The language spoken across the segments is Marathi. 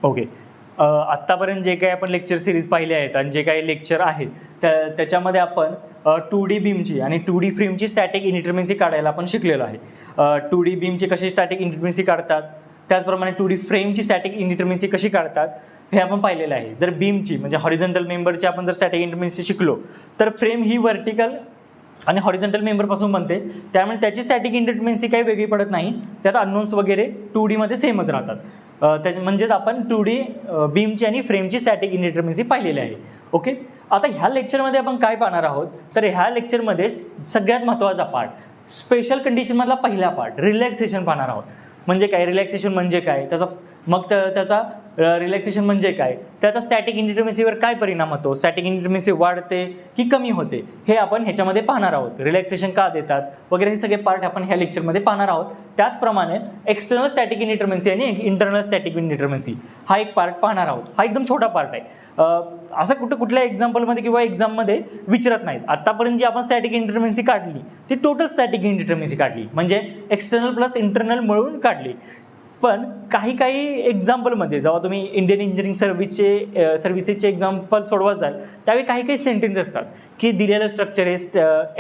ओके. आत्तापर्यंत जे काही आपण लेक्चर सिरीज पाहिले आहेत आणि जे काही लेक्चर आहेत त्याच्यामध्ये आपण 2D बीमची आणि 2D फ्रेमची स्टॅटिक इनडिटर्मिनसी काढायला आपण शिकलेलो आहे. 2D बीमची कशी स्टॅटिक इनडिटर्मिनसी काढतात, त्याचप्रमाणे 2D फ्रेमची स्टॅटिक इनडिटर्मिनसी कशी काढतात हे आपण पाहिलेलं आहे. जर बीमची म्हणजे हॉरिझॉन्टल मेंबरची आपण जर स्टॅटिक इनडिटर्मिनसी शिकलो तर फ्रेम ही व्हर्टिकल आणि हॉरिझॉन्टल मेंबरपासून बनते, त्यामुळे त्याची स्टॅटिक इनडिटर्मिनसी काही वेगळी पडत नाही. त्यात अननोन्स वगैरे 2D मध्ये सेमच राहतात. म्हणजेच आपण 2D बीमची आणि फ्रेमची स्टॅटिक इनडिटर्मिनसी पाहिलेली आहे. ओके. आता ह्या लेक्चरमध्ये आपण काय पाहणार आहोत, तर ह्या लेक्चरमध्ये सगळ्यात महत्त्वाचा पार्ट स्पेशल कंडिशनमधला पहिला पार्ट रिलॅक्सेशन पाहणार आहोत. म्हणजे काय रिलॅक्सेशन म्हणजे काय, त्याचा रिलॅक्सेशन म्हणजे काय, त्याचा स्टॅटिक इनडिटर्मिनसीवर काय परिणाम होतो, स्टॅटिक इनडिटर्मिनसी वाढते की कमी होते हे आपण ह्याच्यामध्ये पाहणार आहोत. रिलॅक्सेशन का देतात वगैरे हे सगळे पार्ट आपण ह्या लेक्चरमध्ये पाहणार आहोत. त्याचप्रमाणे एक्सटर्नल स्टॅटिक इनडिटर्मिनसी आणि इंटरनल स्टॅटिक इनडिटर्मिनसी हा एक पार्ट पाहणार आहोत. हा एकदम छोटा पार्ट आहे. असं कुठल्या एक्झाम्पलमध्ये किंवा एक्झाममध्ये विचारत नाहीत. आतापर्यंत जी आपण स्टॅटिक इनडिटर्मिनसी काढली ती टोटल स्टॅटिक इनडिटर्मिनसी काढली, म्हणजे एक्सटर्नल प्लस इंटरनल मिळून काढली. पण काही एक्झाम्पलमध्ये जेव्हा तुम्ही इंडियन इंजिनिअरिंग सर्व्हिसेसचे एक्झाम्पल सोडवत जाल त्यावेळी काही सेंटेन्स असतात की दिलेलं स्ट्रक्चर हे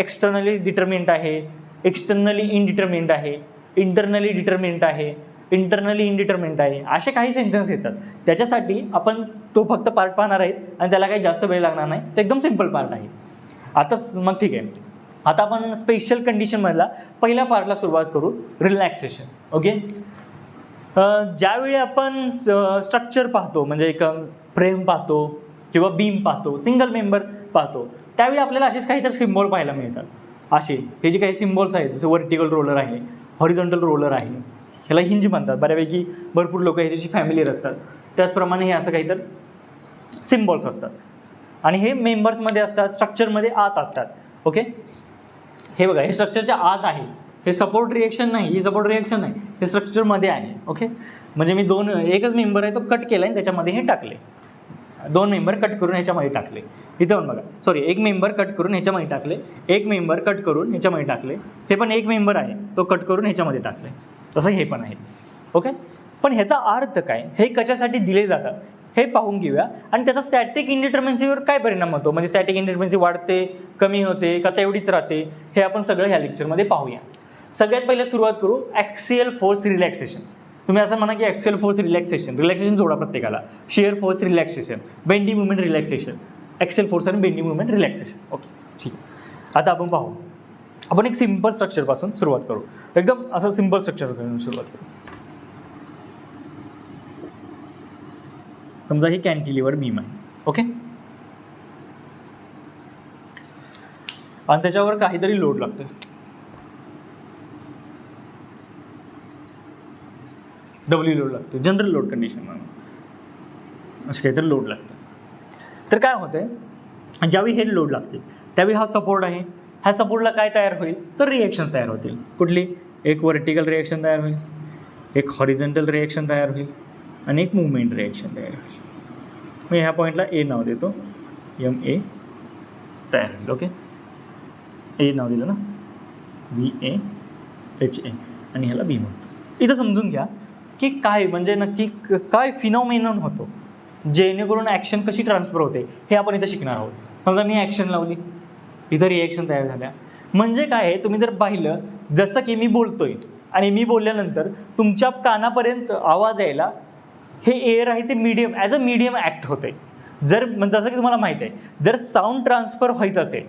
एक्सटर्नली डिटर्मिंट आहे, एक्सटर्नली इनडिटर्मिंट आहे, इंटरनली डिटर्मिंट आहे, इंटरनली इनडिटर्मिंट आहे, असे काही सेंटेन्स येतात. त्याच्यासाठी आपण तो फक्त पार्ट पाहणार आहे आणि त्याला काही जास्त वेळ लागणार नाही. ते एकदम सिम्पल पार्ट आहे. आता मग ठीक आहे, आता आपण स्पेशल कंडिशनमधला पहिल्या पार्टला सुरुवात करू, रिलॅक्सेशन. ओके. ज्यावेळी आपण स्ट्रक्चर पाहतो म्हणजे एक फ्रेम पाहतो किंवा बीम पाहतो, सिंगल मेंबर पाहतो, त्यावेळी आपल्याला असेच काहीतरी सिम्बॉल पाहायला मिळतात. असे हे जे काही सिम्बॉल्स आहेत जसं व्हर्टिकल रोलर आहे, हॉरिझॉन्टल रोलर आहे, ह्याला हिंज म्हणतात. बऱ्यापैकी भरपूर लोक ह्याच्याशी फॅमिलीयर असतात. त्याचप्रमाणे हे असं काहीतरी सिम्बॉल्स असतात आणि हे मेंबर्समध्ये असतात, स्ट्रक्चरमध्ये आत असतात. ओके. हे बघा, हे स्ट्रक्चरच्या आत आहे, हे सपोर्ट रिएक्शन नाही, ही सपोर्ट रिएक्शन नाही, हे स्ट्रक्चरमध्ये आहे. ओके. म्हणजे मी एकच मेंबर आहे तो कट केला आणि त्याच्यामध्ये हे टाकले, दोन मेंबर कट करून ह्याच्यामध्ये टाकले. इथं पण बघा, सॉरी, एक मेंबर कट करून ह्याच्यामध्ये टाकले, एक मेंबर कट करून ह्याच्यामध्ये टाकले, हे पण एक मेंबर आहे तो कट करून ह्याच्यामध्ये टाकले, तसं हे पण आहे. ओके. पण ह्याचा अर्थ काय, हे कशासाठी दिले जातात हे पाहून घेऊया आणि त्याचा स्टॅटिक इनडिटर्मिनसीवर काय परिणाम होतो, म्हणजे स्टॅटिक इनडिटर्मिनसी वाढते, कमी होते का तेवढीच राहते, हे आपण सगळं ह्या लेक्चरमध्ये पाहूया. सगळ्यात पहिले सुरुवात करू ॲक्सियल फोर्स रिलॅक्सेशन. तुम्ही असं म्हणा की ॲक्सियल फोर्स रिलॅक्सेशन जोडा प्रत्येकाला. Shear force relaxation, bending moment relaxation, axial force आणि बेंडी मुवमेंट रिलॅक्सेशन. ओके, ठीक. आता आपण पाहू, आपण एक सिम्पल स्ट्रक्चरपासून सुरुवात करू, एकदम असं सिम्पल स्ट्रक्चर सुरुवात करू. समजा ही कॅन्टिलिव्हर बीम आहे. ओके. आणि त्याच्यावर काहीतरी लोड लागतं. डब्ल्यू लोड लागतो, जनरल लोड कंडिशन म्हणून असं काहीतरी लोड लागतं. तर काय होतंय, ज्यावेळी हे लोड लागते त्यावेळी हा सपोर्ट आहे, ह्या सपोर्टला काय तयार होईल तर रिएक्शन्स तयार होतील. कुठली, एक व्हर्टिकल रिएक्शन तयार होईल, एक हॉरिझॉन्टल रिएक्शन तयार होईल आणि एक मुवमेंट रिएक्शन तयार होईल. मी ह्या पॉईंटला ए नाव देतो, MA तयार होईल. ओके. ए नाव दिलं ना, VAHA आणि ह्याला बी म्हणतो. इथं समजून घ्या की काय म्हणजे नक्की काय फिनॉमिनन होतो, जेणेकरून ॲक्शन कशी ट्रान्सफर होते हे आपण इथं शिकणार आहोत. समजा मी ॲक्शन लावली, इथं रिॲक्शन तयार झाल्या, म्हणजे काय आहे, तुम्ही जर पाहिलं जसं की मी बोलतोय आणि मी बोलल्यानंतर तुमच्या कानापर्यंत आवाज यायला हे एअर आहे ते medium as a medium act होते. जर जसं की तुम्हाला माहीत आहे, जर साऊंड ट्रान्सफर व्हायचं असेल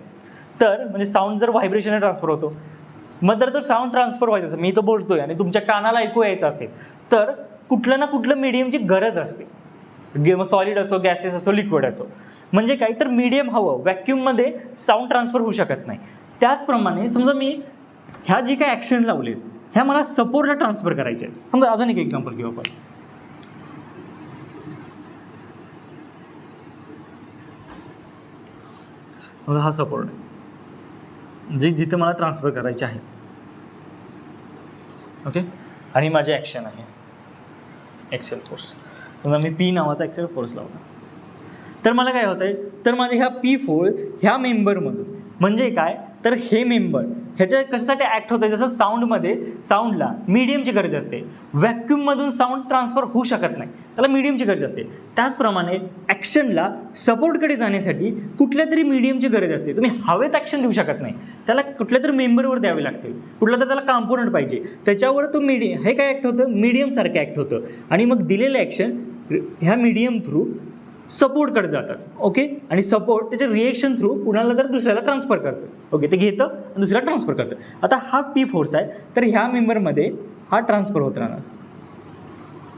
तर म्हणजे साऊंड जर व्हायब्रेशन ट्रान्सफर होतो, मग जर तो साऊंड ट्रान्सफर व्हायचं असेल, मी तो बोलतोय आणि तुमच्या कानाला ऐकू यायचं असेल तर कुठलं ना कुठलं मीडियमची गरज असते. सॉलिड असो, गॅसेस असो, लिक्विड असो. म्हणजे काय तर मीडियम हवं. व्हॅक्यूममध्ये साऊंड ट्रान्सफर होऊ शकत नाही. त्याचप्रमाणे समजा मी ह्या जी काही ॲक्शन लावले ह्या मला सपोर्टला ट्रान्सफर करायचे आहेत. समजा अजून एक एक्झाम्पल घेऊ आपण. हा सपोर्ट जिथे मला ट्रान्सफर करायचे आहे. ओके. आणि माझी ॲक्शन आहे ॲक्सियल फोर्स. समजा मी P नावाचा ॲक्सियल फोर्स लावला तर मला काय होतं आहे, तर माझ्या ह्या P फोर्स ह्या मेंबरमधून, म्हणजे काय तर हे मेंबर ह्याच्या कशासाठी ॲक्ट होतं, जसं साऊंडमध्ये साऊंडला मीडियमची गरज असते, व्हॅक्यूममधून साऊंड ट्रान्सफर होऊ शकत नाही, त्याला मीडियमची गरज असते. त्याचप्रमाणे ॲक्शनला सपोर्टकडे जाण्यासाठी कुठल्या तरी मीडियमची गरज असते. तुम्ही हवेत ॲक्शन देऊ शकत नाही, त्याला कुठल्या तरी मेंबरवर द्यावे लागतील, कुठला तर त्याला कॉम्पोनंट पाहिजे, त्याच्यावर तो हे काय ॲक्ट होतं, मीडियमसारखं ॲक्ट होतं. आणि मग दिलेलं ॲक्शन ह्या मीडियम थ्रू सपोर्टकडे जातात. ओके, आणि सपोर्ट त्याच्या रिएक्शन थ्रू कुणाला तर दुसऱ्याला ट्रान्सफर करतं. ओके, ते घेतं आणि दुसऱ्याला ट्रान्सफर करतं. आता हा पी फोर्स आहे, तर ह्या मेंबरमध्ये हा ट्रान्सफर होत राहणार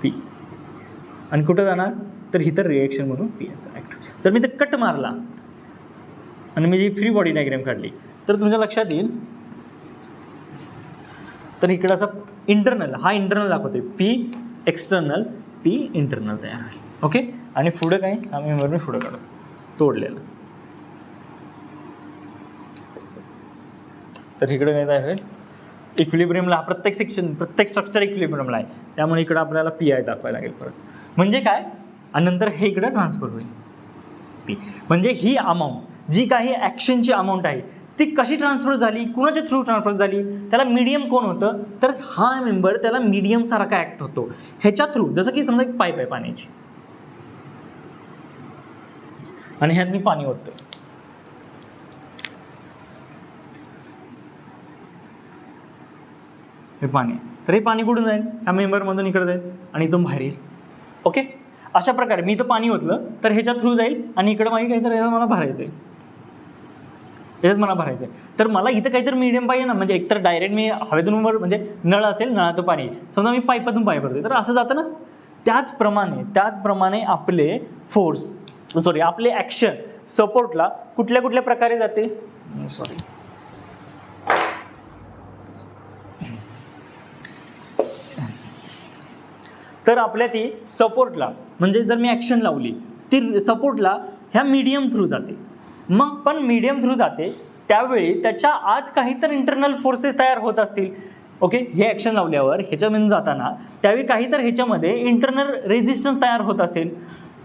पी, आणि कुठं जाणार तर इथं रिएक्शन म्हणून पी असं ॲक्ट. तर मी ते कट मारला आणि मी जी फ्री बॉडी डायग्राम काढली तर तुमच्या लक्षात येईल, तर इकडं असं इंटरनल, हा इंटरनल दाखवतोय, पी एक्सटर्नल पी इंटरनल तयार आहे. ओके, आणि पुढं काय हा मेंबर मी पुढं काढतो तोडलेलं, तर इकडं काय तयार होईल, इक्विलिब्रियमला प्रत्येक सेक्शन प्रत्येक स्ट्रक्चर इक्विलिब्रियमला आहे, त्यामुळे इकडं आपल्याला पी आय दाखवायला लागेल परत. म्हणजे काय, आणि नंतर हे इकडं ट्रान्सफर होईल पी. म्हणजे ही अमाऊंट जी काही ॲक्शनची अमाऊंट आहे ती कशी ट्रान्सफर झाली, कुणाच्या थ्रू ट्रान्सफर झाली, त्याला मीडियम कोण होतं, तर हा मेंबर त्याला मीडियमसारखा ॲक्ट होतो ह्याच्या थ्रू. जसं की समजा एक पाईप आहे पाण्याची आणि ह्यात मी पाणी ओततोय, हे पाणी, तर हे पाणी कुठून जाईल, ह्या मेंबरमधून इकडे जाईल आणि इथून बाहेर येईल. ओके, अशा प्रकारे मी इथं पाणी ओतलं तर ह्याच्या थ्रू जाईल आणि इकडं माहिती काहीतरी मला भरायचं आहे, याच्यात मला भरायचं आहे. तर मला इथं काहीतरी मीडियम पाहिजे ना, म्हणजे एकतर डायरेक्ट मी हवेतून म्हणजे नळ असेल, नळातून पाणी, समजा मी पाईपातून पाणी भरतोय तर असं जातं ना. त्याचप्रमाणे आपले फोर्स आपले ॲक्शन सपोर्टला कुठल्या कुठल्या प्रकारे जाते, तर आपल्या ती सपोर्टला, म्हणजे जर मी ॲक्शन लावली ती सपोर्टला ह्या मीडियम थ्रू जाते. मग पण मीडियम थ्रू जाते त्यावेळी त्याच्या आत काहीतरी इंटरनल फोर्सेस तयार होत असतील. ओके, हे ॲक्शन लावल्यावर ह्याच्यामधून जाताना त्यावेळी काहीतरी ह्याच्यामध्ये इंटरनल रेझिस्टन्स तयार होत असेल.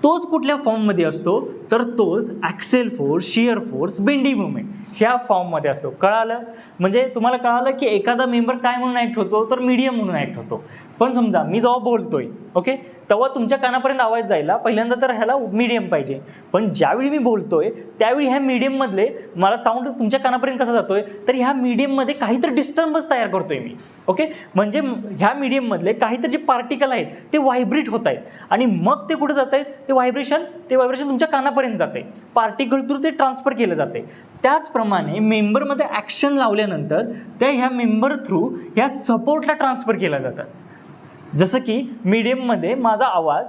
तोच कुठल्या फॉर्ममध्ये असतो, तर तोच axle force, shear force, bending moment ह्या फॉर्ममध्ये असतो. कळालं, म्हणजे तुम्हाला कळालं की एखादा मेंबर काय म्हणून ॲक्ट होतो, तर मीडियम म्हणून ॲक्ट होतो. पण समजा मी जेव्हा बोलतोय, ओके, तेव्हा तुमच्या कानापर्यंत आवाज जायला पहिल्यांदा तर ह्याला मीडियम पाहिजे, पण ज्यावेळी मी बोलतोय त्यावेळी ह्या मीडियममधले मला साऊंड तुमच्या कानापर्यंत कसा जातोय, तर ह्या मीडियममध्ये काहीतरी डिस्टर्बन्स तयार करतोय मी. ओके, म्हणजे ह्या मीडियममधले काहीतरी जे पार्टिकल आहेत ते व्हायब्रेट होत आहेत आणि मग ते कुठे जात आहेत, ते व्हायब्रेशन तुमच्या कानापर्यंत जाते, पार्टिकल थ्रू ते ट्रान्सफर केलं जाते. त्याचप्रमाणे मेंबरमध्ये ॲक्शन लावल्यानंतर त्या ह्या मेंबर थ्रू ह्या सपोर्टला ट्रान्सफर केला जातात. जसं की मीडियममध्ये माझा आवाज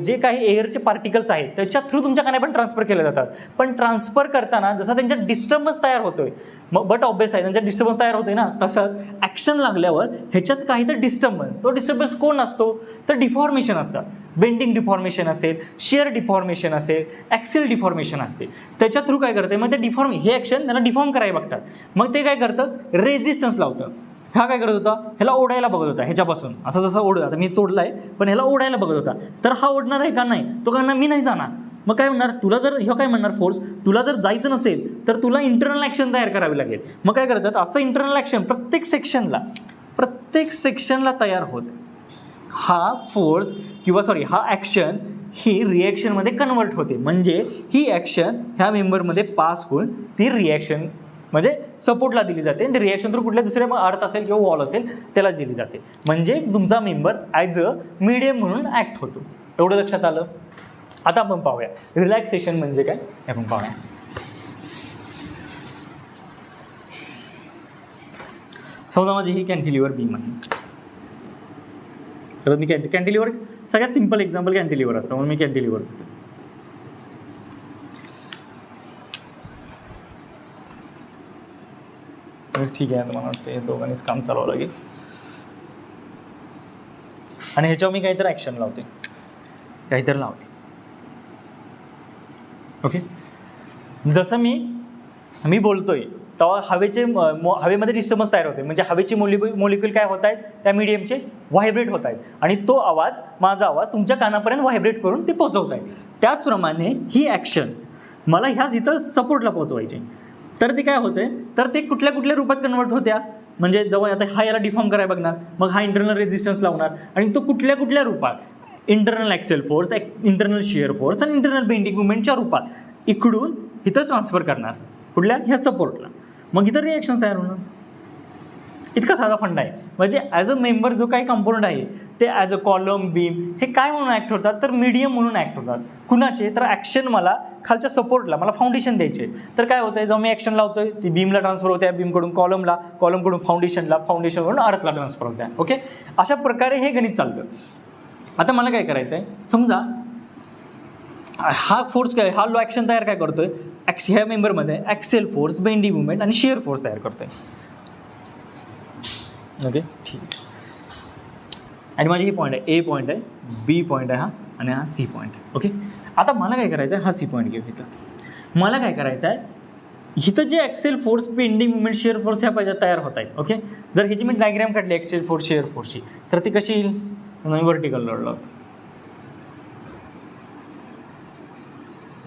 जे काही एअरचे पार्टिकल्स आहेत त्याच्या थ्रू तुमच्या कानापर्यंत ट्रान्सफर केले जातात. पण ट्रान्सफर करताना जसा त्यांच्या डिस्टर्बन्स तयार होतोय, बट ऑब्वियस आहे त्यांच्या डिस्टर्बन्स तयार होतोय ना, तसंच ॲक्शन लागल्यावर ह्याच्यात काहीतरी डिस्टर्बन्स, तो डिस्टर्बन्स कोण असतो, तर डिफॉर्मेशन असतात. बेंडिंग डिफॉर्मेशन असेल, शियर डिफॉर्मेशन असेल, ॲक्सेल डिफॉर्मेशन असते. त्याच्या थ्रू काय करते, मग ते हे ॲक्शन त्यांना डिफॉर्म करायला बघतात. मग ते काय करतं, रेझिस्टन्स लावतं. हा काय करत होता, ह्याला ओढायला बघत होता ह्याच्यापासून, असं जसं ओढ, आता मी तोडला आहे पण ह्याला ओढायला बघत होता. तर हा ओढणार आहे का नाही, तो म्हणणार मी नाही जाणार. मग काय म्हणणार, तुला जर ह्यो काय म्हणणार फोर्स, तुला जर जायचं नसेल तर तुला इंटरनल ॲक्शन तयार करावी लागेल. मग काय करतात, असं इंटरनल ॲक्शन प्रत्येक सेक्शनला तयार होत हा फोर्स हा ॲक्शन ही रिॲक्शनमध्ये कन्वर्ट होते. म्हणजे ही ॲक्शन ह्या मेंबरमध्ये पास होऊन ती रिॲक्शन म्हणजे सपोर्टला दिली जाते आणि रिॲक्शन थ्रू कुठल्या दुसऱ्या अर्थ असेल किंवा वॉल असेल त्याला दिली जाते. म्हणजे तुमचा मेंबर ॲज अ मीडियम म्हणून ॲक्ट होतो. एवढं लक्षात आलं. आता आपण पाहूया रिलॅक्सेशन म्हणजे काय हे आपण पाहूया. समजा माझी ही कॅन्टिलिव्हर बीम आहे, तर मी कॅन्टिलिव्हर सगळ्यात सिम्पल एक्झाम्पल कॅन्टिलिव्हर असतं म्हणून मी कॅन्टिलिव्हर करतो. ठीक आहे, मला वाटतं हे दोघांनीच काम चालवावं लागेल आणि ह्याच्यावर मी काहीतरी ॲक्शन लावते, काहीतरी लावते. ओके, जसं मी बोलतोय तेव्हा हवेमध्ये डिस्टर्बन्स तयार होते. म्हणजे हवेची मोलिक्युल काय होत आहेत, त्या मीडियमचे व्हायब्रेट होत आहेत आणि तो आवाज, माझा आवाज तुमच्या कानापर्यंत व्हायब्रेट करून ते पोहोचवत आहे. त्याचप्रमाणे ही ॲक्शन मला ह्याच इथं सपोर्टला पोहोचवायची. तर ते काय होते, तर ते कुठल्या कुठल्या रूपात कन्वर्ट होत्या, म्हणजे जेव्हा आता हा याला डिफॉर्म करायला बघणार, मग हा इंटरनल रेझिस्टन्स लावणार आणि तो कुठल्या कुठल्या रूपात, internal axle force, internal shear force आणि इंटरनल बेंडिंग मुवमेंटच्या रूपात इकडून इथं ट्रान्सफर करणार कुठल्या, ह्या सपोर्टला. मग इथं रिॲक्शन तयार होणार. इतका साधा फंडा आहे. म्हणजे ॲज अ मेंबर जो काही कंपोनंट आहे ते ॲज अ कॉलम, बीम हे काय म्हणून ॲक्ट होतात, तर मीडियम म्हणून ॲक्ट होतात. कुणाचे, तर ॲक्शन मला खालच्या सपोर्टला मला फाउंडेशन द्यायचे. तर काय होतं, जेव्हा मी ॲक्शन लावतोय ती बीमला ट्रान्सफर होत्या, बीमकडून कॉलमला, कॉलमकडून फाउंडेशनला, फाउंडेशनकडून अर्थला ट्रान्सफर होत्या. ओके, अशा प्रकारे हे गणित चालतं. आता मला काय करायचं आहे, समजा हा फोर्स काय, हा लो ॲक्शन तयार काय करतोय, ह्या मेंबरमध्ये ॲक्सेल फोर्स, बेंडिंग मुवमेंट आणि शिअर फोर्स तयार करतोय. ओके, ठीक. आणि माझी ही पॉईंट आहे, ए पॉईंट आहे, बी पॉईंट आहे हा, आणि हा सी पॉईंट आहे. ओके, आता मला काय करायचं आहे, हा सी पॉईंट घेऊ. इथं मला काय करायचं आहे, इथं जे axle force, bending movement, shear force ह्या पाहिजे तयार होत आहेत. ओके, जर ह्याची मी डायग्राम काढली ॲक्सेल फोर्स, शिअर फोर्सची, तर ती कशी येईल, व्हर्टिकल लोड लावतो,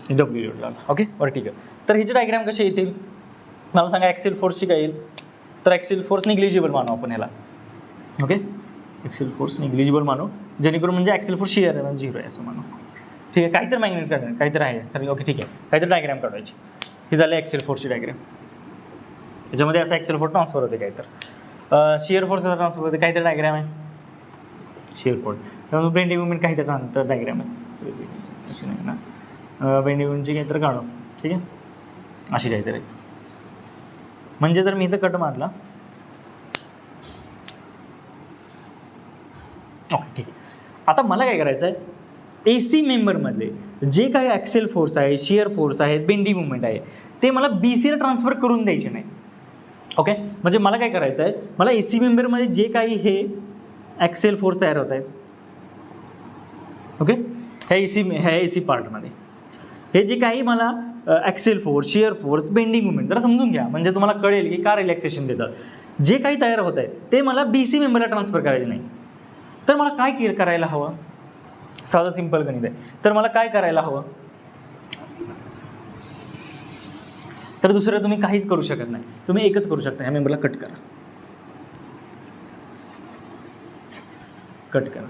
डब्ल्यू लोड लावला. Okay, vertical. तर ह्याची डायग्राम कशी येतील, मला सांगा. ॲक्सेल फोर्सची काय येईल, तर ॲक्सेल फोर्स निग्लिजिबल मानू आपण ह्याला. ओके, ॲक्सेल फोर्स निग्लिजिबल मानू, जेणेकरून म्हणजे ॲक्सेल फोर्स शिअर आहे, 0 आहे असं मानू. ठीक आहे, काहीतरी मॅग्नेट काढणार, काहीतरी आहे सर. ओके, ठीक आहे, काहीतरी डायग्राम काढायची. हे झालं ॲक्सेल फोर्सची डायग्राम. याच्यामध्ये असं ॲक्सेल फोर्स ट्रान्सफर होते काहीतरी, शिअर फोर्सचा ट्रान्सफर होते, काहीतरी डायग्राम आहे शिअर फोर्स. त्यामुळे बेंडिंग मुवमेंट काहीतरी ट्रान्सफर डायग्राम आहे, अशी नाही ना, बेंडिंग मुवमेंटची काहीतरी काढू. ठीक आहे, अशी काहीतरी. म्हणजे जर मी इथं कट मारला, ओके ठीक आहे. आता मला काय करायचं आहे, ए सी मेंबरमधले जे काही ॲक्सेल फोर्स आहे, शिअर फोर्स आहेत, बेंडिंग मुवमेंट आहे, ते मला बी सीला ट्रान्सफर करून द्यायचे नाही. ओके, म्हणजे मला काय करायचं आहे, मला ए सी मेंबरमध्ये जे काही हे ॲक्सेल फोर्स तयार होत आहेत, ओके, ह्या ए सी पार्टमध्ये हे जे काही मला axle force, shear force, bending movement जरा समजून घ्या, म्हणजे तुम्हाला कळेल की का रिलॅक्सेशन देतात. जे काही तयार होत आहे ते मला बी सी मेंबरला ट्रान्सफर करायचे नाही. तर मला काय करायला हवं, साधं सिंपल गणित आहे. तर मला काय करायला हवं, तर दुसरं तुम्ही काहीच करू शकत नाही, तुम्ही एकच करू शकता, ह्या मेंबरला कट करा, कट करा.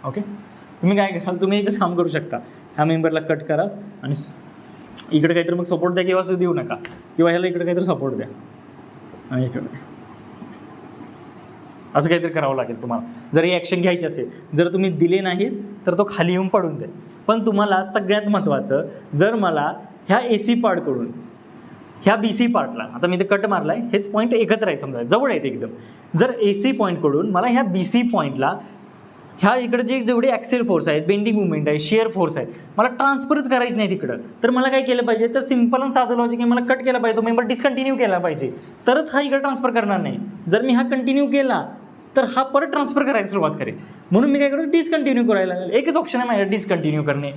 ओके, तुम्ही काय कराल, तुम्ही एकच काम करू शकता, ह्या मेंबरला कट करा आणि इकडे काहीतरी मग सपोर्ट द्या, किंवा देऊ नका, किंवा ह्याला इकडे काहीतरी सपोर्ट द्या आणि इकडे असं काहीतरी करावं लागेल तुम्हाला, जर ही ॲक्शन घ्यायची असेल. जर तुम्ही दिले नाहीत तर तो खाली येऊन पडून दे. पण तुम्हाला सगळ्यात महत्त्वाचं, जर मला ह्या ए सी पार्टकडून ह्या बी सी पार्टला, आता मी ते कट मारला आहे, हेच पॉईंट एकत्र आहे समजा, जवळ आहेत एकदम. जर ए सी पॉईंटकडून मला ह्या बी सी पॉईंटला ह्या इकडे जे जेवढे ॲक्सेल फोर्स आहेत, बेंडिंग मुवमेंट आहे, शिअर फोर्स आहेत, मला ट्रान्सफरच करायची नाही तिकडं, तर मला काय केलं पाहिजे, तर सिंपल आणि साधं लॉजिक आहे, मला कट केला पाहिजे, तो मेंबर डिस्कंटिन्यू केला पाहिजे, तरच हा इकडे ट्रान्सफर करणार नाही. जर मी हा कंटिन्यू केला तर हा परत ट्रान्सफर करायला सुरुवात करेल. म्हणून मी काय करू, डिस्कंटिन्यू करायला लागेल. एकच ऑप्शन आहे माझ्या, डिस्कंटिन्यू करणे.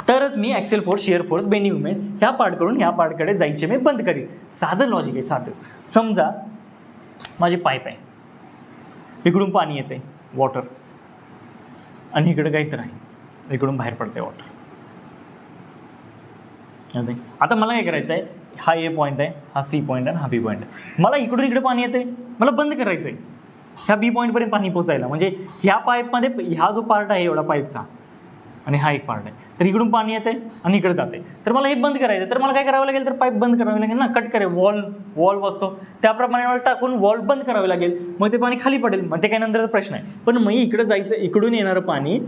तरच मी axial force, shear force, bending moment ह्या पार्टकडून ह्या पार्टकडे जायचे मी बंद करेल. साधं लॉजिक आहे, साधं. समजा माझी पाईप आहे, इकडून पाणी येते, वॉटर, आणि इकडे काहीतरी आहे, इकडून बाहेर पडते वॉटर. आता मला काय करायचं आहे, हा ए पॉईंट आहे, हा सी पॉईंट आहे, हा बी पॉईंट आहे. मला इकडून इकडे पाणी येते, मला बंद करायचं आहे ह्या बी पॉईंटपर्यंत पाणी पोचायला. म्हणजे ह्या पाईपमध्ये ह्या जो पार्ट आहे एवढा पाईपचा, आणि हा एक पार्ट आहे, तर इकडून पाणी येते आणि इकडे जाते, तर मला हे बंद करायचं. तर मला काय करावं लागेल, तर पाईप बंद करावी लागेल ना, कट करेल, वॉल बसतो त्याप्रमाणे मला टाकून वॉल बंद करावी लागेल, मग ते पाणी खाली पडेल, मग ते काय नंतरचा प्रश्न आहे. पण मी इकडे जायचं, इकडून येणारं पाणी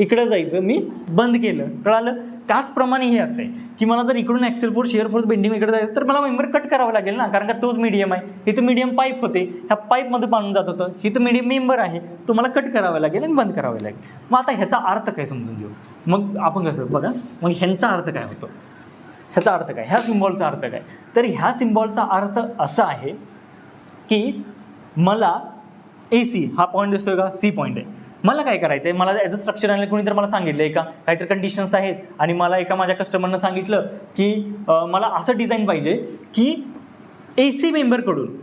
इकडं जायचं मी बंद केलं, कळालं. त्याचप्रमाणे हे असते की मला जर इकडून axle force, shear force, bending इकडे जायचं, तर मला मेंबर कट करावं लागेल ना, कारण का तोच मीडियम आहे. इथं मीडियम पाईप होते, ह्या पाईपमध्ये पाणी जात होतं, इथं मीडियम मेंबर आहे, तो मला कट करावं लागेल आणि बंद करावं लागेल. मग आता ह्याचा अर्थ काय समजून घेऊ. मग आपण कसं बघा, मग ह्यांचा अर्थ काय होतो, ह्याचा अर्थ काय, ह्या सिम्बॉलचा अर्थ काय. तर ह्या सिम्बॉलचा अर्थ असा आहे की मला ए सी हा पॉईंट दिसतोय का, सी पॉईंट आहे, मला काय करायचं आहे, मला ॲज अ स्ट्रक्चर आणलं, कोणी तर मला सांगितलं आहे का काहीतरी कंडिशन्स आहेत, आणि मला एका माझ्या कस्टमरनं सांगितलं की मला असं डिझाईन पाहिजे की ए सी मेंबरकडून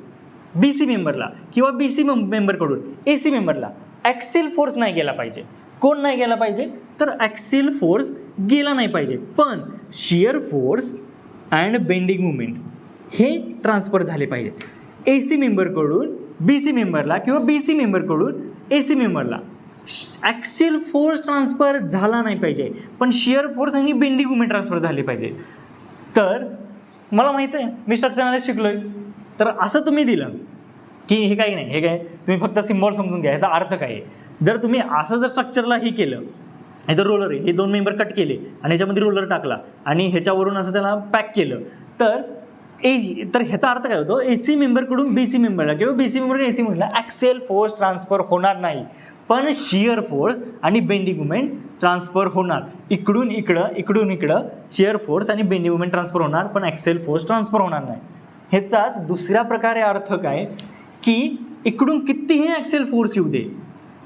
बी सी मेंबरला किंवा बी सी मेंबरकडून ए सी मेंबरला ॲक्सेल फोर्स नाही गेला पाहिजे. कोण नाही गेला पाहिजे, तर ॲक्सेल फोर्स गेला नाही पाहिजे, पण shear force and bending movement हे ट्रान्सफर झाले पाहिजे. ए सी मेंबरकडून बी सी मेंबरला किंवा बी सी मेंबरकडून ए सी मेंबरला ॲक्सियल फोर्स ट्रान्सफर झाला नाही पाहिजे, पण शिअर फोर्स आणि बेंडिंग मुवमेंट ट्रान्सफर झाले पाहिजे. तर मला माहीत आहे मी स्ट्रक्चर अनालिसिस शिकलो आहे, तर असं तुम्ही दिलं की हे काही नाही, हे काय तुम्ही फक्त सिम्बॉल समजून घ्या, याचा अर्थ काय आहे. जर तुम्ही असं जर स्ट्रक्चरला हे केलं, इथं रोलर आहे, हे 2 मेंबर कट केले आणि ह्याच्यामध्ये रोलर टाकला आणि ह्याच्यावरून असं त्याला पॅक केलं, तर ह्याचा अर्थ काय होतो, ए सी मेंबरकडून बी सी मेंबरला किंवा बी सी मेंबरकडून ए सी मेंबरला ॲक्सेल फोर्स ट्रान्सफर होणार नाही, पण शिअर फोर्स आणि बेंडिंग मुवमेंट ट्रान्सफर होणार. इकडून इकडं शिअर फोर्स आणि बेंडिंग मुवमेंट ट्रान्सफर होणार, पण ॲक्सेल फोर्स ट्रान्सफर होणार नाही. ह्याचाच दुसऱ्या प्रकारे अर्थ काय की इकडून कितीही ॲक्सेल फोर्स येऊ दे,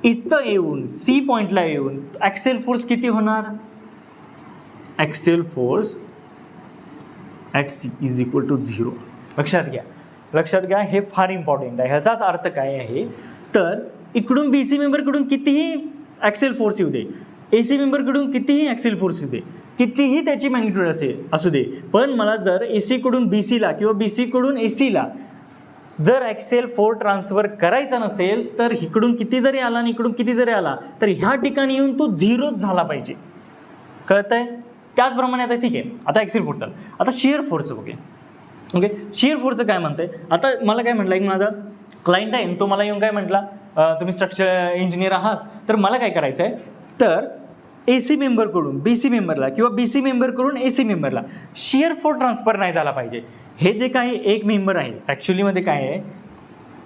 इथं येऊन सी पॉईंटला येऊन ॲक्सेल फोर्स किती होणार, axial force at C is equal to 0. लक्षात घ्या, हे फार इम्पॉर्टंट आहे. ह्याचाच अर्थ काय आहे, तर इकडून बी सी मेंबरकडून कितीही ॲक्सेल फोर्स येऊ दे, ए सी मेंबरकडून कितीही ॲक्सेल फोर्स येऊ दे, कितीही त्याची मॅग्निट्यूड असू दे, पण मला जर ए सीकडून बी सीला किंवा बी सीकडून ए सीला जर ॲक्सेल फोर्स ट्रान्सफर करायचा नसेल, तर इकडून किती जरी आला आणि इकडून किती जरी आला, तर ह्या ठिकाणी येऊन तो 0 झाला पाहिजे. कळतंय? त्याचप्रमाणे आता ठीक आहे, आता ॲक्सेल फोर्स झाला, आता शिअर फोर्सचं बघूया. ओके, शिअर फोर्सचं काय म्हणतंय, आता मला काय म्हटलं, की माझा क्लायंट आहे तो मला येऊन काय म्हटला, तुम्ही स्ट्रक्चर इंजिनियर आहात, तर मला काय करायचं आहे, तर ए सी मेंबरकडून बी सी मेंबरला किंवा बी सी मेंबरकडून ए सी मेंबरला शिअर फोर्स ट्रान्सफर नाही झाला पाहिजे. हे जे काही एक मेंबर आहे, ॲक्च्युलीमध्ये काय आहे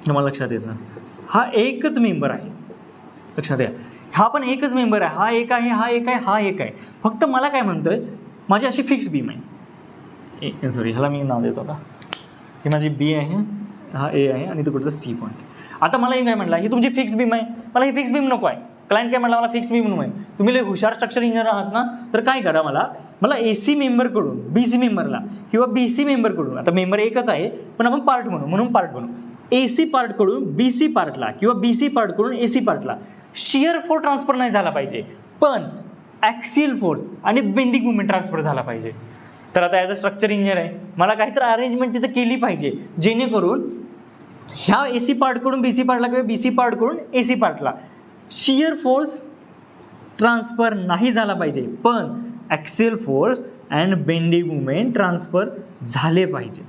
तुम्हाला लक्षात येत ना, हा एकच मेंबर आहे, लक्षात घ्या, हा पण एकच मेंबर आहे, हा एक आहे, हा एक आहे, हा एक आहे. फक्त मला काय म्हणतोय, माझी अशी फिक्स बीम आहे, सॉरी ह्याला मी नाव देतो का, ही माझी बी आहे, हा ए आहे आणि तो कुठचं सी पॉईंट. आता मला हे काय म्हटलं, ही तुमची फिक्स बीम आहे, मला ही फिक्स बीम नको आहे. क्लायंट काय म्हटलं, मला फिक्स बीम नको आहे. तुम्ही लय हुशार स्ट्रक्चर इंजिनियर आहात ना, तर काय करा, मला ए सी मेंबरकडून बी सी मेंबरला किंवा बी सी मेंबरकडून, आता मेंबर एकच आहे पण आपण पार्ट म्हणून पार्ट बनवू, ए सी पार्टकडून बी सी पार्टला किंवा बी सी पार्टकडून ए सी पार्टला शिअर फोर्स ट्रान्सफर नाही झाला पाहिजे, पण ॲक्सियल फोर्स आणि बेंडिंग मुवमेंट ट्रान्सफर झाला पाहिजे. तर आता ॲज अ स्ट्रक्चर इंजिनियर आहे, मला काहीतरी अरेंजमेंट तिथं केली पाहिजे, जेणेकरून ह्या ए सी पार्टकडून बी सी पार्टला किंवा बी सी पार्टकडून ए सी पार्टला शिअर फोर्स ट्रान्सफर नाही झाला पाहिजे, पण axial force and bending movement transfer झाले पाहिजेत.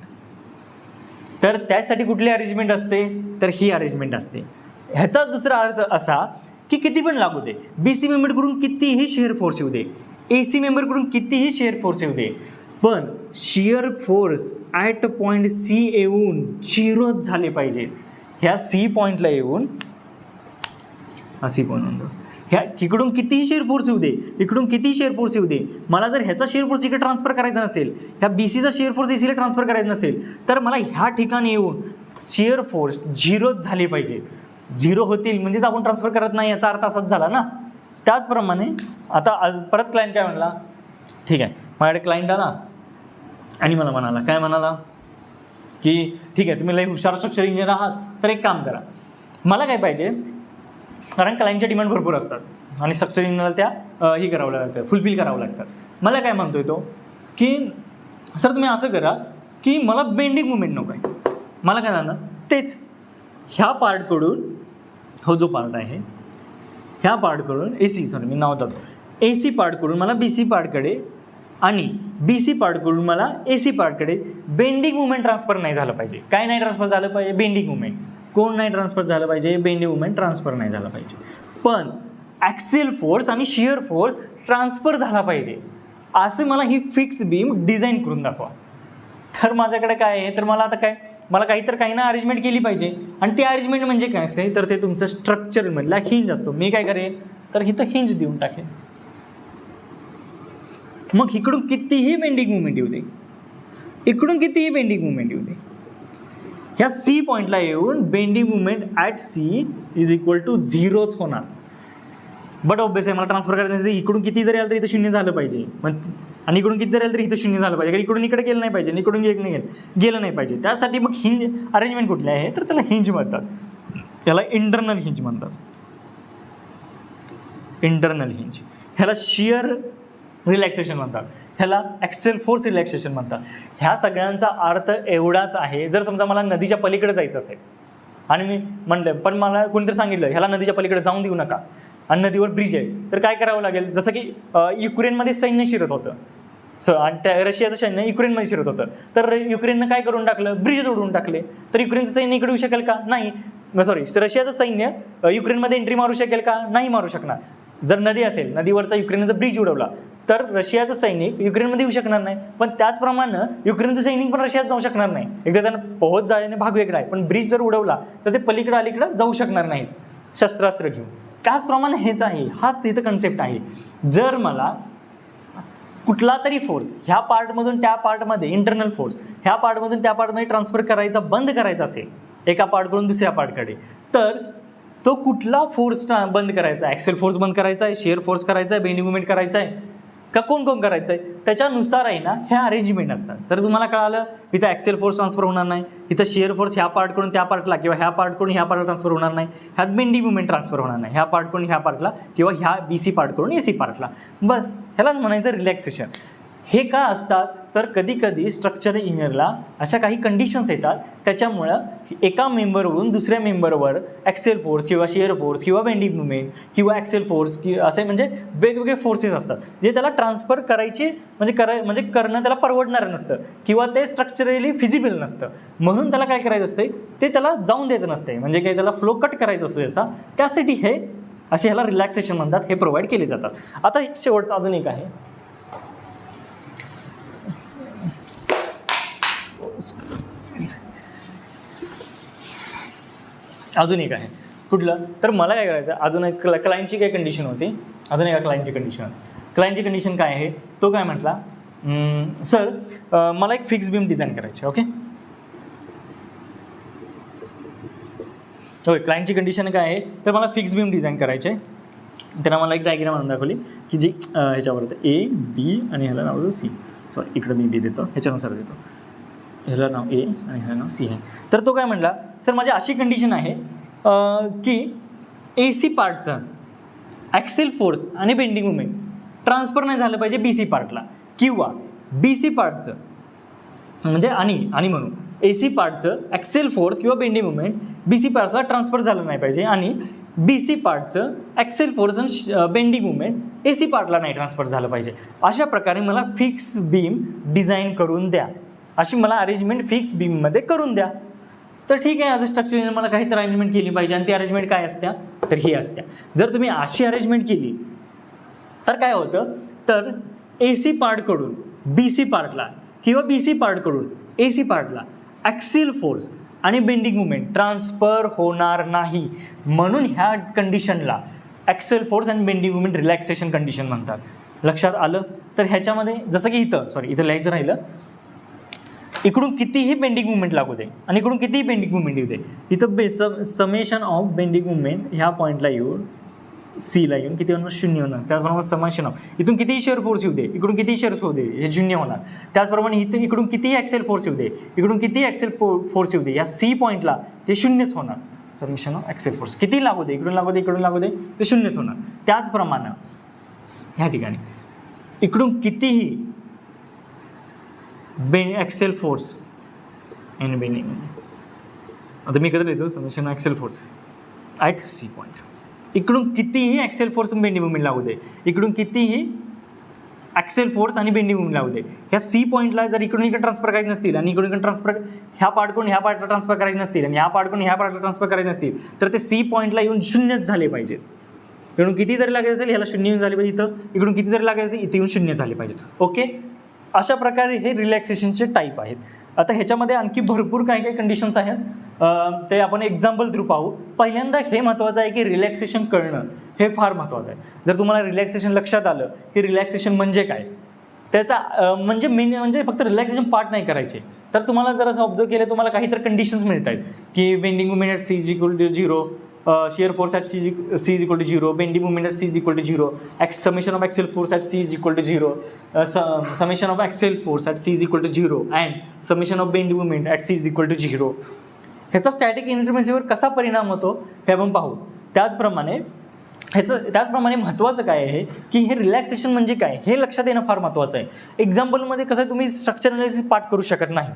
तर त्यासाठी कुठली अरेंजमेंट असते, तर ही अरेंजमेंट असते. ह्याचा दुसरा अर्थ असा की किती पण लागू दे, बी सी मेंबरकडून कितीही शिअर फोर्स येऊ दे, ए सी मेंबरकडून कितीही शिअर फोर्स येऊ दे, पण shear force at point C येऊन 0 झाले पाहिजेत. ह्या सी पॉईंटला येऊन हा सी पॉईंट म्हणतो, ह्या इकडून कितीही शिअर फोर्स येऊ दे, इकडून कितीही शिअर फोर्स येऊ दे, मला जर ह्याचा शिअर फोर्स इकडे ट्रान्सफर करायचा नसेल, ह्या बी सीचा शिअर फोर्स ए सीला ट्रान्सफर करायचा नसेल, तर मला ह्या ठिकाणी येऊन शिअर फोर्स 0 झाले पाहिजे. 0 होतील म्हणजेच आपण ट्रान्सफर करत नाही, याचा अर्थ असाच झाला ना. त्याचप्रमाणे आता परत क्लायंट काय म्हणला, ठीक आहे, माझ्याकडे क्लायंट आला आणि मला म्हणाला, काय म्हणाला की ठीक आहे तुम्ही लई हुशार स्ट्रक्चर इंजिनियर आहात, तर एक काम करा, मला काय पाहिजे, कारण क्लायंटच्या डिमांड भरपूर असतात आणि स्ट्रक्चर इंजिनियरला त्या ही करावं लागतं, फुलफिल करावं लागतात. मला काय म्हणतोय तो की सर तुम्ही असं करा की मला बेंडिंग मुवमेंट नको आहे, मला काय झालं तेच ह्या पार्टकडून, हो जो पार्ट आहे ह्या पार्टकडून ए सी, सॉरी मी नाव देतो, ए सी पार्टकडून मला बी सी पार्टकडे आणि बी सी पार्टकडून मला ए सी पार्टकडे बेंडिंग मुवमेंट ट्रान्सफर नाही झालं पाहिजे. काय नाही ट्रान्सफर झालं पाहिजे, बेंडिंग मुवमेंट. कोण नाही ट्रान्सफर झालं पाहिजे, बेंडिंग मुवमेंट ट्रान्सफर नाही झाला पाहिजे, पण ॲक्सियल फोर्स आणि शिअर फोर्स ट्रान्सफर झाला पाहिजे. असं मला ही फिक्स बीम डिझाईन करून दाखवा. तर माझ्याकडे काय आहे, तर मला आता काय, मला काही ना अरेंजमेंट केली पाहिजे, आणि ते अरेंजमेंट म्हणजे काय असते, तर ते तुमचं स्ट्रक्चरमधला हिंज असतो. मी काय करेन, तर इथं हिंज देऊन टाकेन, मग इकडून कितीही बेंडिंग मुवमेंट येऊ दे, इकडून कितीही बेंडिंग मुवमेंट येऊ दे, ह्या सी पॉईंटला येऊन bending moment at C is equal to 0च होणार. बट ऑब्वियस आहे, मला ट्रान्सफर करायचं नसेल, इकडून किती जरी आलं तरी इथं 0 झालं पाहिजे, आणि इकडून किती जरी आलं तरी इथं 0 झालं पाहिजे, कारण इकडून इकडे गेलं नाही पाहिजे, इकडून गेलं नाही पाहिजे. त्यासाठी मग हिंज अरेंजमेंट कुठली आहे, तर त्याला हिंज म्हणतात, त्याला इंटरनल हिंज म्हणतात, इंटरनल हिंज. ह्याला शिअर रिलॅक्सेशन म्हणतात. ह्याला ॲक्सियल फोर्स रिलॅक्सेशन म्हणतात. ह्या सगळ्यांचा अर्थ एवढाच आहे, जर समजा मला नदीच्या पलीकडे जायचं असेल आणि मी म्हणलं पण मला कोणीतरी सांगितलं ह्याला नदीच्या पलीकडे जाऊन देऊ नका आणि नदीवर ब्रिज आहे, तर काय करावं लागेल? जसं की युक्रेनमध्ये सैन्य शिरत होतं आणि त्या रशियाचं सैन्य युक्रेनमध्ये शिरत होतं, तर युक्रेननं काय करून टाकलं? ब्रिज तोडून टाकले. तर युक्रेनचं सैन्य इकडे येऊ शकेल का? नाही. रशियाचं सैन्य युक्रेनमध्ये एंट्री मारू शकेल का? नाही मारू शकणार. जर नदी असेल, नदीवरचा युक्रेनचा ब्रिज उडवला तर रशियाचं सैनिक युक्रेनमध्ये येऊ शकणार नाही. पण त्याचप्रमाणे युक्रेनचं सैनिक पण रशियात जाऊ शकणार नाही. एकदा त्यांना पोहोच जाण्याने भाग वेगळा आहे, पण ब्रिज जर उडवला तर ते पलीकडे अलीकडे जाऊ शकणार नाहीत शस्त्रास्त्र घेऊन. त्याचप्रमाणे हेच आहे, हाच तिथं कन्सेप्ट आहे. जर मला कुठला तरी फोर्स ह्या पार्टमधून त्या पार्टमध्ये, इंटरनल फोर्स ह्या पार्टमधून त्या पार्टमध्ये ट्रान्सफर करायचा, बंद करायचा असेल एका पार्टकडून दुसऱ्या पार्टकडे, तर तो कुठला फोर्स बंद करायचा आहे? ॲक्सियल फोर्स बंद करायचा आहे, शिअर फोर्स करायचा आहे, बेंडिंग मुवमेंट करायचा आहे का कोण करायचं आहे? त्याच्यानुसार आहे ना हे अरेंजमेंट असतात. तर तुम्हाला कळालं, इथं ॲक्सियल फोर्स ट्रान्सफर होणार नाही, इथं शिअर फोर्स ह्या पार्टकडून त्या पार्टला किंवा ह्या पार्टकडून ह्या पार्टला ट्रान्सफर होणार नाही, ह्यात बेंडिंग मुवमेंट ट्रान्सफर होणार नाही, ह्या पार्टकडून ह्या पार्टला किंवा ह्या BC पार्टकडून AC पार्टला. बस ह्यालाच म्हणायचं रिलॅक्सेशन. हे का असतात? तर कधी कधी स्ट्रक्चरल इंजिनियरला अशा काही कंडिशन्स येतात, त्याच्यामुळं एका मेंबरवरून दुसऱ्या मेंबरवर ॲक्सियल फोर्स किंवा शिअर फोर्स किंवा बेंडिंग मुवमेंट किंवा ॲक्सियल फोर्स असे म्हणजे वेगवेगळे फोर्सेस असतात, जे त्याला ट्रान्सफर करायचे म्हणजे करणं त्याला परवडणारं नसतं किंवा ते स्ट्रक्चरली फिजिबल नसतं. म्हणून त्याला काय करायचं असतं? ते त्याला जाऊन द्यायचं नसते, म्हणजे काही त्याला फ्लो कट करायचा असतो त्याचा. त्यासाठी हे असे ह्याला रिलॅक्सेशन म्हणतात, हे प्रोव्हाइड केले जातात. आता एक शेवटचं अजून एक आहे, कुठलं? तर मला काय करायचं, अजून एक क्लायंटची काय कंडिशन होती, अजून एका क्लायंटची कंडिशन काय आहे? तो काय म्हटला, सर मला एक फिक्स बीम डिझाईन करायची. ओके, होय, क्लायंटची कंडिशन काय आहे? तर मला फिक्स बीम डिझाईन करायचे आहे. त्यांना मला एक डायग्राम आणून दाखवली की जी ह्याच्यावर A, B आणि ह्याला नाव C, सॉरी इकडं मी B देतो, ह्याच्यानुसार देतो, ह्याला नाव A आणि ह्याला नाव C आहे. तर तो काय म्हटला, सर माझी अशी कंडिशन आहे की AC पार्टचं ॲक्सियल फोर्स आणि बेंडिंग मुवमेंट ट्रान्सफर नाही झालं पाहिजे BC पार्टला, किंवा BC पार्टचं म्हणजे आणि म्हणून AC पार्टचं ॲक्सियल फोर्स किंवा बेंडिंग मुवमेंट BC पार्ट्सला ट्रान्सफर झालं नाही पाहिजे, आणि BC पार्टचं ॲक्सियल फोर्स आणि बेंडिंग मुवमेंट AC पार्टला नाही ट्रान्सफर झालं पाहिजे. अशा प्रकारे मला फिक्स बीम डिझाईन करून द्या, अशी मला अरेंजमेंट फिक्स बीममध्ये करून द्या. तर ठीक आहे, ॲज अ स्ट्रक्चर मला काहीतरी अरेंजमेंट केली पाहिजे, आणि ती अरेंजमेंट काय असत्या? तर ही असत्या. जर तुम्ही अशी अरेंजमेंट केली तर काय होतं, तर AC पार्टकडून BC पार्टला किंवा BC पार्टकडून AC पार्टला ॲक्सियल फोर्स आणि बेंडिंग मुवमेंट ट्रान्सफर होणार नाही. म्हणून ह्या कंडिशनला ॲक्सियल फोर्स आणि बेंडिंग मुवमेंट रिलॅक्सेशन कंडिशन म्हणतात. लक्षात आलं? तर ह्याच्यामध्ये जसं की इथं लिहायचं राहिलं, इकडून कितीही बेंडिंग मुवमेंट लागू दे आणि इकडून कितीही बेंडिंग मुवमेंट येऊ दे, इथं समेशन ऑफ बेंडिंग मुवमेंट ह्या पॉईंटला येऊन Cला येऊन किती होणार? 0 होणार. त्याचप्रमाणे समेशन ऑफ इथून कितीही शेअर फोर्स येऊ दे, इकडून कितीही शेअर होऊ दे, हे 0 होणार. त्याचप्रमाणे इकडून कितीही ॲक्सियल फोर्स येऊ दे, इकडून कितीही ॲक्सियल फोर्स येऊ दे, या C पॉईंटला ते 0च होणार. समेशन ऑफ ॲक्सियल फोर्स किती लागू दे, इकडून लागू दे, ते 0च होणार. त्याचप्रमाणे ह्या ठिकाणी इकडून कितीही ॲक्सियल फोर्स आणि बेंडिंग, आता मी कसं लिहितो, summation axial force at C point, इकडून कितीही ॲक्सियल फोर्स आणि बेंडिंग मुवमेंट लागू दे, इकडून कितीही ॲक्सियल फोर्स आणि बेंडिंग मुवमेंट लागू दे, ह्या C पॉईंटला जर इकडून इकडे ट्रान्सफर करायचे नसतील आणि इकडून ट्रान्सफर ह्या पार्टकडून ह्या पार्टला ट्रान्सफर करायचे नसतील आणि ह्या पार्टकडून ह्या पार्टला ट्रान्सफर करायचे नसतील, तर ते C पॉईंटला येऊन 0च झाले पाहिजेत. इकडून किती जरी लागायचं असेल ह्याला 0 येऊन झाले पाहिजे, इकडून किती जरी लागायचं असेल इथे येऊन 0 झाले पाहिजेत. ओके, अशा प्रकारे हे रिलॅक्सेशनचे टाईप आहेत. आता ह्याच्यामध्ये आणखी भरपूर काही कंडिशन्स आहेत, ते आपण एक्झाम्पल थ्रू पाहू. पहिल्यांदा हे महत्त्वाचं आहे की रिलॅक्सेशन कळणं हे फार महत्त्वाचं आहे. जर तुम्हाला रिलॅक्सेशन लक्षात आलं की रिलॅक्सेशन म्हणजे काय, त्याचा म्हणजे फक्त रिलॅक्सेशन पार्ट नाही करायचे, तर तुम्हाला जर असं ऑब्झर्व केलं तुम्हाला काहीतरी कंडिशन्स मिळत आहेत की bending moment at C = 0, shear force at C = 0, bending moment at C = 0, summation of axial force at C = 0, summation of axial force at C = 0 and summation of bending moment at C = 0. ह्याचा स्टॅटिक इनर्शियावर कसा परिणाम होतो हे आपण पाहू. त्याचप्रमाणे त्याचप्रमाणे महत्त्वाचं काय आहे की हे रिलॅक्सेशन म्हणजे काय हे लक्षात येणं फार महत्त्वाचं आहे. एक्झाम्पलमध्ये कसं तुम्ही स्ट्रक्चर अनालिसिस पाठ करू शकत नाही.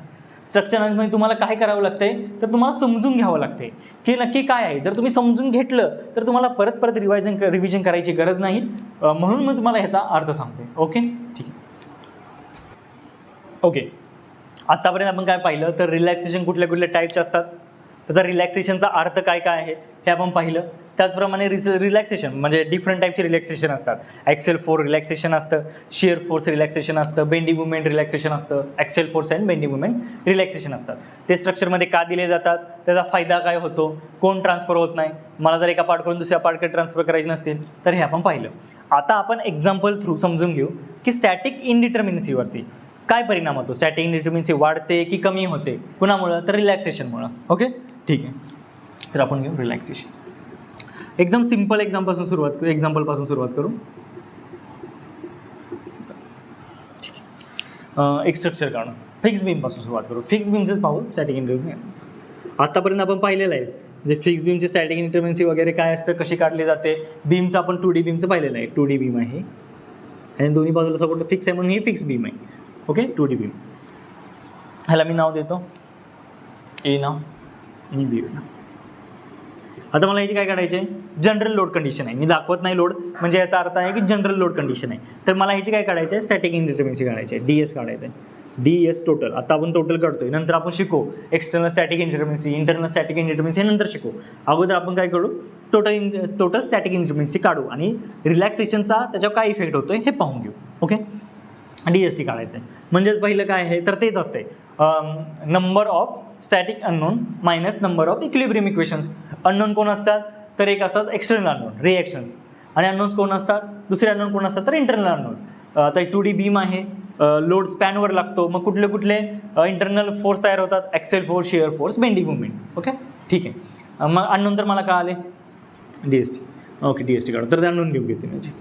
स्ट्रक्चर अनालिसिसमध्ये तुम्हाला काय करावं लागतंय तर तुम्हाला समजून घ्यावं लागते की नक्की काय आहे. जर तुम्ही समजून घेतलं तर तुम्हाला परत रिव्हिजन करायची गरज नाही. म्हणून मी तुम्हाला ह्याचा अर्थ सांगतोय. ओके ठीक आहे. ओके आत्तापर्यंत आपण काय पाहिलं तर रिलॅक्सेशन कुठल्या कुठल्या टाईपचे असतात, त्याचा रिलॅक्सेशनचा अर्थ काय काय आहे हे आपण पाहिलं. त्याचप्रमाणे रिलॅक्सेशन म्हणजे डिफरंट टाईपचे रिलॅक्सेशन असतात. ॲक्सेल फोर्स रिलॅक्सेशन असतं, शिअर फोर्स रिलॅक्सेशन असतं, बेंडिंग मुवमेंट रिलॅक्सेशन असतं, axle force and bending movement relaxation असतात. ते स्ट्रक्चरमध्ये का दिले जातात, त्याचा फायदा काय होतो, कोण ट्रान्सफर होत नाही, मला जर एका पार्टकडून दुसऱ्या पार्टकडे ट्रान्सफर करायचे नसतील तर हे आपण पाहिलं. आता आपण एक्झाम्पल थ्रू समजून घेऊ की स्टॅटिक इनडिटर्मिनसीवरती काय परिणाम होतो. स्टॅटिक इनडिटर्मिनसी वाढते की कमी होते, कुणामुळं तर रिलॅक्सेशनमुळं. ओके ठीक आहे. तर आपण घेऊ रिलॅक्सेशन. एकदम सिंपल एक्झाम्पलपासून सुरुवात करू. ठीक आहे. एक स्ट्रक्चर काढून फिक्स बीमपासून सुरुवात करू. फिक्स बीमचंच पाहू स्टॅटिक इनडिटर्मिनसी. आतापर्यंत आपण पाहिलेलं आहे म्हणजे फिक्स बीमची स्टॅटिक इनडिटर्मिनसी वगैरे काय असतं, कशी काढली जाते. बीमचं आपण 2D बीमचं पाहिलेलं आहे. 2D बीम आहे आणि दोन्ही बाजूला सपोर्ट फिक्स आहे म्हणून ही फिक्स बीम आहे. Okay 2D beam. ह्याला मी नाव देतो ए नाव आणि बी नाव. आता मला याची काय काढायची आहे, जनरल लोड कंडिशन आहे. मी दाखवत नाही लोड म्हणजे याचा अर्थ आहे की जनरल लोड कंडिशन आहे. तर मला ह्याची काय काढायची आहे, स्टॅटिक इनडिटर्मिनसी काढायची आहे. DS काढायचं आहे. DS total. आता आपण टोटल काढतोय, नंतर आपण शिकू एक्सटर्नल स्टॅटिक इनडिटर्मिनसी, इंटरनल स्टॅटिक इनडिटर्मिनसी नंतर शिकू. अगोदर आपण काय करू, टोटल स्टॅटिक इनडिटर्मिनसी काढू आणि रिलॅक्सेशनचा त्याच्यावर काय इफेक्ट होतोय हे पाहून घेऊ. ओके DST काढायचं आहे. म्हणजेच पहिलं काय आहे तर तेच असते number of static unknown minus number of equilibrium equations. Unknown कोण असतात तर एक असतात एक्सटर्नल अननोन रिएक्शन्स आणि अननोन्स कोण असतात, दुसरे अननोन कोण असतात तर इंटरनल अननोन. आता 2D बीम आहे, लोड स्पॅनवर लागतो, मग कुठले कुठले इंटरनल फोर्स तयार होतात, axle force, shear force, bending movement. Okay ठीक आहे. मग अननोन तर मला कळाले DST. ओके DST काढू. तर ते अननोन लिहून घेते माझी.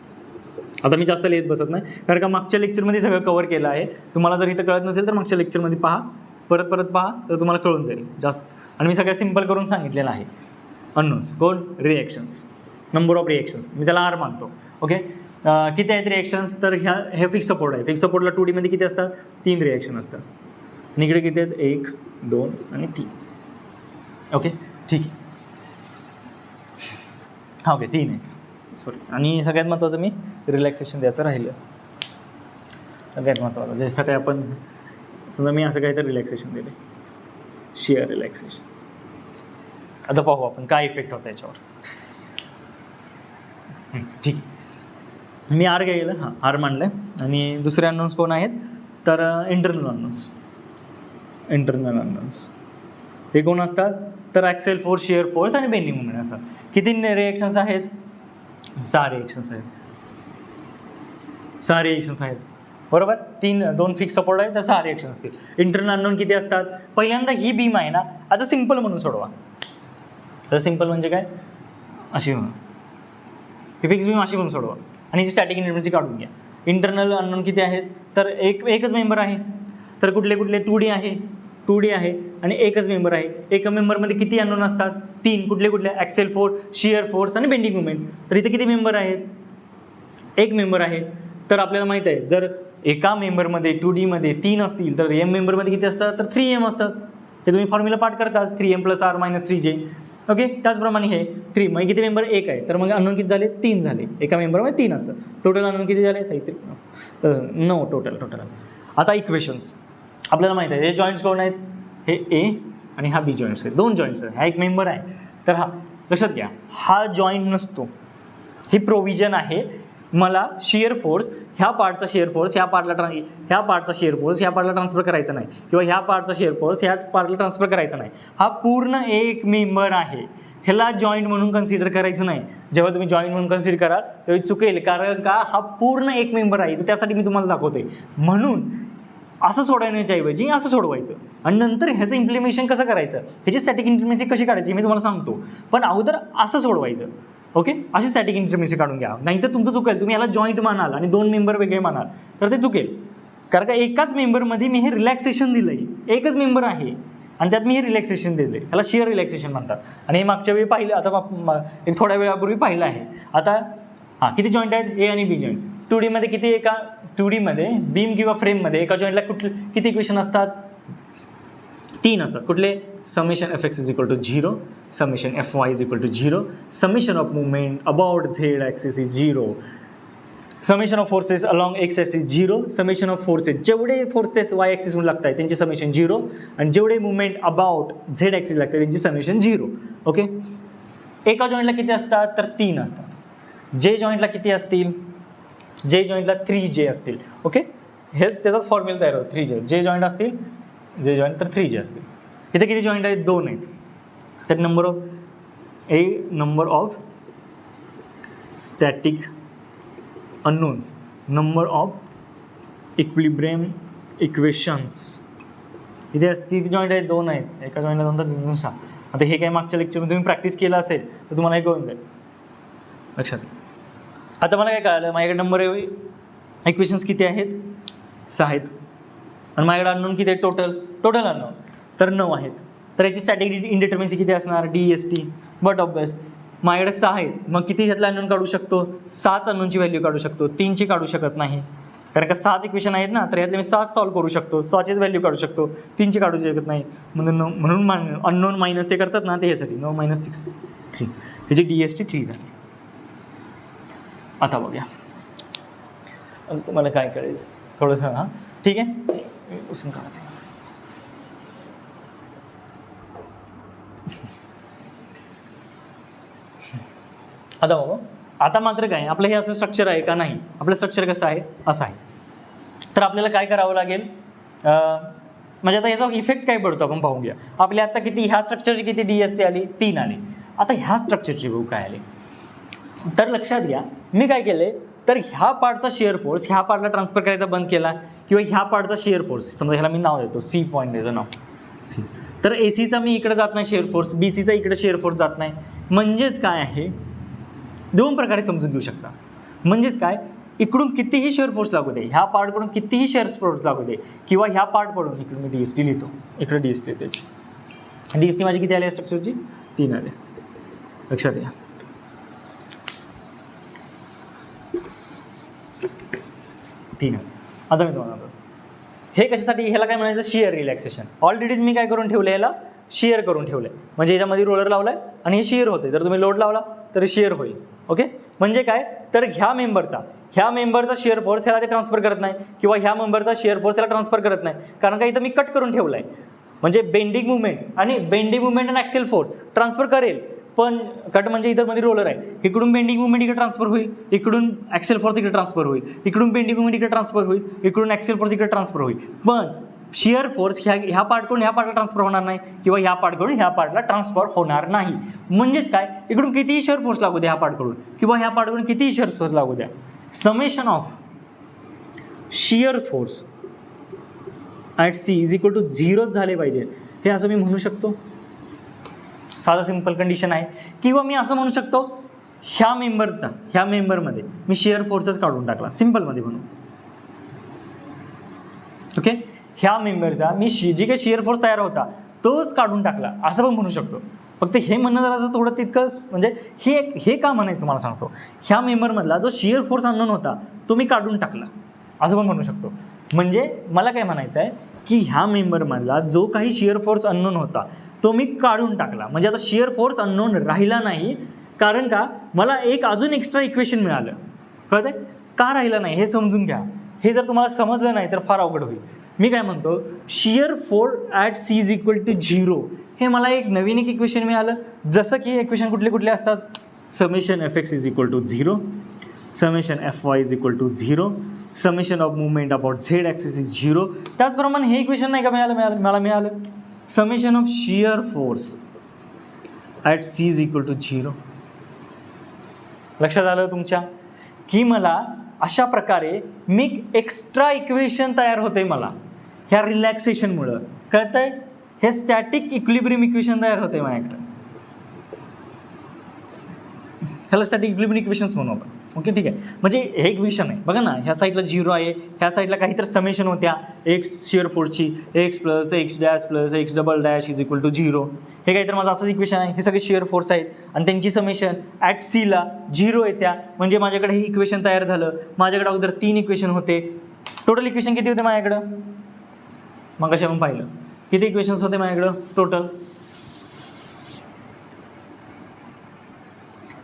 आता मी जास्त लिहित बसत नाही कारण का मागच्या लेक्चरमध्ये सगळं कव्हर केलं आहे. तुम्हाला जर इथं कळत नसेल तर मागच्या लेक्चरमध्ये पहा, परत पहा तर तुम्हाला कळून जाईल जास्त. आणि मी सगळं सिम्पल करून सांगितलेलं आहे. अननोन्स कोण, रिएक्शन्स, नंबर ऑफ रिएक्शन्स मी त्याला R मानतो. ओके किती आहेत रिएक्शन्स तर हे फिक्स सपोर्ट आहे. फिक्स सपोर्टला 2D मध्ये किती असतात, 3 रिएक्शन असतात. आणि इकडे किती आहेत, 1 2 आणि 3. ओके ठीक आहे. हां ओके 3 आहेत सॉरी. आणि सगळ्यात महत्त्वाचं मी रिलॅक्सेशन द्यायचं राहिलं. सगळ्यात महत्त्वाचं ज्यासाठी आपण समजा मी असं काहीतरी रिलॅक्सेशन दिले, शिअर रिलॅक्सेशन. आता पाहू आपण काय इफेक्ट होता याच्यावर. ठीक आहे. मी R घ्यायला R मांडलं आहे. आणि दुसरे अननोन्स कोण आहेत तर इंटरनल अननोन्स ते कोण असतात तर ॲक्सेल फोर्स, शिअर फोर्स आणि बेंडिंग मुवमेंट असतात. किती रिएक्शन्स आहेत, 6 रिएक्शन्स आहेत. 6 रिएक्शन्स आहेत बरोबर. 2 फिक्स सपोर्ट आहे तर 6 रिएक्शन असतील. इंटरनल अननोन किती असतात, पहिल्यांदा ही बीम आहे ना आता सिम्पल म्हणून सोडवा. तर सिम्पल म्हणजे काय, अशी म्हणून ही फिक्स बीम अशी म्हणून सोडवा आणि जी स्टॅटिक इनडिटर्मिनसी काढून घ्या. इंटरनल अननोन किती आहेत तर एकच मेंबर आहे. तर कुठले 2D आहे आणि एकच मेंबर आहे. एका मेंबरमध्ये किती अननोन असतात, 3. कुठले ॲक्सेल फोर्स, शिअर फोर्स आणि बेंडिंग मुवमेंट. तर इथे किती मेंबर आहेत, एक मेंबर आहे. तर आपल्याला माहीत आहे जर एका मेंबरमध्ये 2D मध्ये 3 असतील तर M मेंबरमध्ये किती असतात तर 3M असतात. हे तुम्ही फॉर्म्युला पाठ करतात 3M + R - 3J. ओके त्याचप्रमाणे हे 3 मग किती मेंबर 1 आहे तर मग अननोन किती झाले, 3 झाले. एका मेंबरमध्ये 3 असतात. टोटल अननोन किती झाले, 9 टोटल. आता इक्वेशन्स आपल्याला माहीत आहे हे जॉईंट्स कोण आहेत, हे A आणि हा B जॉईंट्स आहेत. 2 जॉईंट्स आहेत. हा एक मेंबर आहे. तर हा लक्षात घ्या हा जॉईंट नसतो, ही प्रोव्हिजन आहे. मला शिअर फोर्स ह्या पार्टचा शिअर फोर्स ह्या पार्टचा शिअर फोर्स ह्या पार्टला ट्रान्सफर करायचा नाही किंवा ह्या पार्टचा शिअर फोर्स ह्या पार्टला ट्रान्सफर करायचा नाही. हा पूर्ण एक मेंबर आहे. ह्याला जॉईंट म्हणून कन्सिडर करायचं नाही. जेव्हा तुम्ही जॉईंट म्हणून कन्सिडर कराल तेव्हा चुकेल कारण का हा पूर्ण एक मेंबर आहे. तर त्यासाठी मी तुम्हाला दाखवतोय. म्हणून असं सोडवण्याच्या ऐवजी असं सोडवायचं आणि नंतर ह्याचं इम्प्लिमेशन कसं करायचं, ह्याची स्टॅटिक इनडिटर्मिनसी कशी काढायची मी तुम्हाला सांगतो. पण अगोदर असं सोडवायचं. ओके अशी स्टॅटिक इनडिटर्मिनसी काढून घ्या. नाहीतर तुमचं चुकेल. तुम्ही याला जॉईंट मानाल आणि 2 मेंबर वेगळे मानाल तर ते चुकेल. कारण का एकाच मेंबरमध्ये मी हे रिलॅक्सेशन दिलं आहे. एकच मेंबर आहे आणि त्यात मी हे रिलॅक्सेशन दिले, ह्याला शिअर रिलॅक्सेशन म्हणतात. आणि हे मागच्या वेळी पाहिलं, आता एक थोड्या वेळापूर्वी पाहिलं आहे. आता हां, किती जॉईंट आहेत? ए आणि बी जॉईंट. 2D मध्ये किती, एका 2D मध्ये बीम किंवा फ्रेममध्ये एका जॉईंटला किती इक्वेशन असतात? 3 असतात. कुठले? Summation Fx is equal to 0, summation Fy is equal to 0, summation of movement about Z axis is 0, summation of forces along X axis 0, summation of forces जेवढे फोर्सेस वाय ॲक्सिसहून लागत आहेत त्यांचे समेशन 0, आणि जेवढे मुवमेंट अबाउट झेड ॲक्सिस लागतात त्यांची समेशन 0. ओके. एका जॉईंटला किती असतात? तर 3 असतात. जे जॉईंटला किती असतील? जे जॉईंटला 3J असतील. ओके, हे त्याचाच फॉर्म्युला तयार होतो 3J. जे जॉईंट असतील, जे जॉईंट तर 3J असतील. इथे किती जॉईंट आहेत? 2 आहेत. तर number of static unknowns, number of equilibrium equations. इथे किती जॉईंट आहेत? 2 आहेत. एका जॉईंटला 2 तर 2 6. आता हे काय मागच्या लेक्चरमध्ये तुम्ही प्रॅक्टिस केलं असेल तर तुम्हाला हे कळून जाईल लक्षात. आता मला काय कळालं, माझ्याकडे नंबर इक्वेशन्स किती आहेत? 6 आहेत. आणि माझ्याकडे अननोन किती आहेत? टोटल अननोन तर 9 आहेत. तर याची स्टॅटिक इनडिटर्मिनसी किती असणार? DST. बट ऑब्वियस माझ्याकडे 6 आहेत, मग किती ह्यातला अननोन काढू शकतो? 6 अननोनची व्हॅल्यू काढू शकतो, 3ची काढू शकत नाही, कारण का 6 इक्वेशन आहेत ना. तर यातले मी 6 सॉल्व्ह करू शकतो, 6चीच व्हॅल्यू काढू शकतो, 3ची काढू शकत नाही. म्हणून अननोन मायनस ते करतात ना, ते ह्यासाठी 9 - 6 3. ह्याची DST 3 झाली. आता बघूया तुम्हाला काय कळेल थोडंसं. हां ठीक आहे, उसून काढते. आता बघू, आता मात्र काय आपलं हे असं स्ट्रक्चर आहे का? नाही. आपलं स्ट्रक्चर कसं आहे? असं आहे. तर आपल्याला काय करावं लागेल? म्हणजे आता याचा इफेक्ट काय पडतो आपण पाहून घ्या. आपल्या आता किती, ह्या स्ट्रक्चरची किती DST आली? 3 आली. आता ह्या स्ट्रक्चरची बघू काय आली. तर लक्षात घ्या, मी काय केलंय, तर ह्या पार्टचा शिअर फोर्स ह्या पार्टला ट्रान्सफर करायचा बंद केला, किंवा ह्या पार्टचा शिअर फोर्स, समजा ह्याला मी नाव देतो C पॉईंट देतो नाव C. तर ACचा मी इकडे जात नाही शिअर फोर्स, BCचा इकडे शिअर फोर्स जात नाही. म्हणजेच काय आहे, 2 प्रकारे समजून घेऊ शकता. म्हणजेच काय, इकडून कितीही शिअर फोर्स लागू दे, ह्या पार्टकडून कितीही शिअर फोर्स लागू दे, किंवा ह्या पार्टकडून इकडून मी DST लिहितो, इकडे DST लिहितो. याची DST माझी किती आली स्ट्रक्चरची? 3 आले. लक्षात घ्या. आता मी तुम्हाला हे कशासाठी, ह्याला काय म्हणायचं? Shear relaxation. ऑलरेडीच मी काय करून ठेवलं, याला शिअर करून ठेवलं. म्हणजे याच्यामध्ये रोलर लावलाय आणि हे शिअर होते. जर तुम्ही लोड लावला तर शिअर होईल. ओके. म्हणजे काय, तर ह्या मेंबरचा शिअर फोर्स ह्याला ते ट्रान्सफर करत नाही, किंवा ह्या मेंबरचा शिअर फोर्स त्याला ट्रान्सफर करत नाही, कारण का इथं मी कट करून ठेवलाय. म्हणजे बेंडिंग मुवमेंट आणि ॲक्सेल फोर्स ट्रान्सफर करेल, पण कट म्हणजे इथं मध्ये रोलर आहे, इकडून बेंडिंग मुवमेंट इकडे ट्रान्सफर होईल, इकडून ॲक्सेल फोर्स इकडे ट्रान्सफर होईल, इकडून बेंडिंग मुवमेंट इकडे ट्रान्सफर होईल, इकडून ॲक्सेल फोर्स इकडे ट्रान्सफर होईल. पण शिअर फोर्स ह्या पार्टकडून ह्या पार्टला ट्रान्सफर होणार नाही, किंवा ह्या पार्टकडून ह्या पार्टला ट्रान्सफर होणार नाही. म्हणजेच काय, इकडून कितीही शिअर फोर्स लागू द्या ह्या पार्टकडून, किंवा ह्या पार्टकडून कितीही शिअर फोर्स लागू द्या, summation of shear force at C is equal to 0 झाले पाहिजे. हे असं मी म्हणू शकतो, साधा सिंपल कंडिशन आहे. किंवा मी असं म्हणू शकतो, ह्या मेंबरमध्ये मी शिअर फोर्सच काढून टाकला, सिंपलमध्ये म्हणू. ओके. ह्या मेंबरचा मी जी काही शिअर फोर्स तयार होता तोच काढून टाकला, असं पण म्हणू शकतो. फक्त हे म्हणणं जरासं थोडं तितकंच, म्हणजे हे का म्हणायचं तुम्हाला सांगतो, ह्या मेंबरमधला जो शिअर फोर्स अननोन होता तो मी काढून टाकला, असं पण म्हणू शकतो. म्हणजे मला काय म्हणायचं आहे की ह्या मेंबरमधला जो काही शिअर फोर्स अननोन होता तो मी काढून टाकला. म्हणजे आता शिअर फोर्स अननोन राहिला नाही, कारण का मला एक अजून एक्स्ट्रा इक्वेशन मिळालं. कळतंय का राहिलं नाही हे समजून घ्या. हे जर तुम्हाला समजलं नाही तर फार अवघड होईल. मी काय म्हणतो, shear force at C is equal to 0, हे मला एक नवीन इक्वेशन मिळालं. जसं की इक्वेशन कुठले असतात, summation Fx is equal to 0, summation Fy is equal to 0, summation of movement about Z axis is 0. त्याचप्रमाणे हे इक्वेशन नाही का मला मिळालं, summation of shear force at C is equal to 0. लक्षात आलं तुमच्या, की मला अशा प्रकारे मी एक्स्ट्रा इक्वेशन तयार होते मला ह्या रिलॅक्सेशनमुळं. कळतंय, हे स्टॅटिक इक्विलिब्रियम इक्वेशन तयार होते माझ्याकडे. ह्याला स्टॅटिक इक्विलिब्रियम इक्वेशन्स म्हणू आपण. ओके ठीक आहे. म्हणजे हे एक विषय आहे बघा ना, ह्या साईडला 0 आहे, ह्या साईडला काहीतरी समेशन होत्या एक्स शिअर फोर्सची, X plus X dash plus X double dash is equal to 0. हे काहीतरी माझं असंच इक्वेशन आहे. हे सगळे शिअर फोर्स आहेत आणि त्यांची समेशन ॲट सीला 0 येत्या. म्हणजे माझ्याकडे हे इक्वेशन तयार झालं. माझ्याकडे अगोदर 3 इक्वेशन होते. टोटल इक्वेशन किती होते माझ्याकडं? मग कशा आपण पाहिलं किती इक्वेशन्स होते माझ्याकडं टोटल?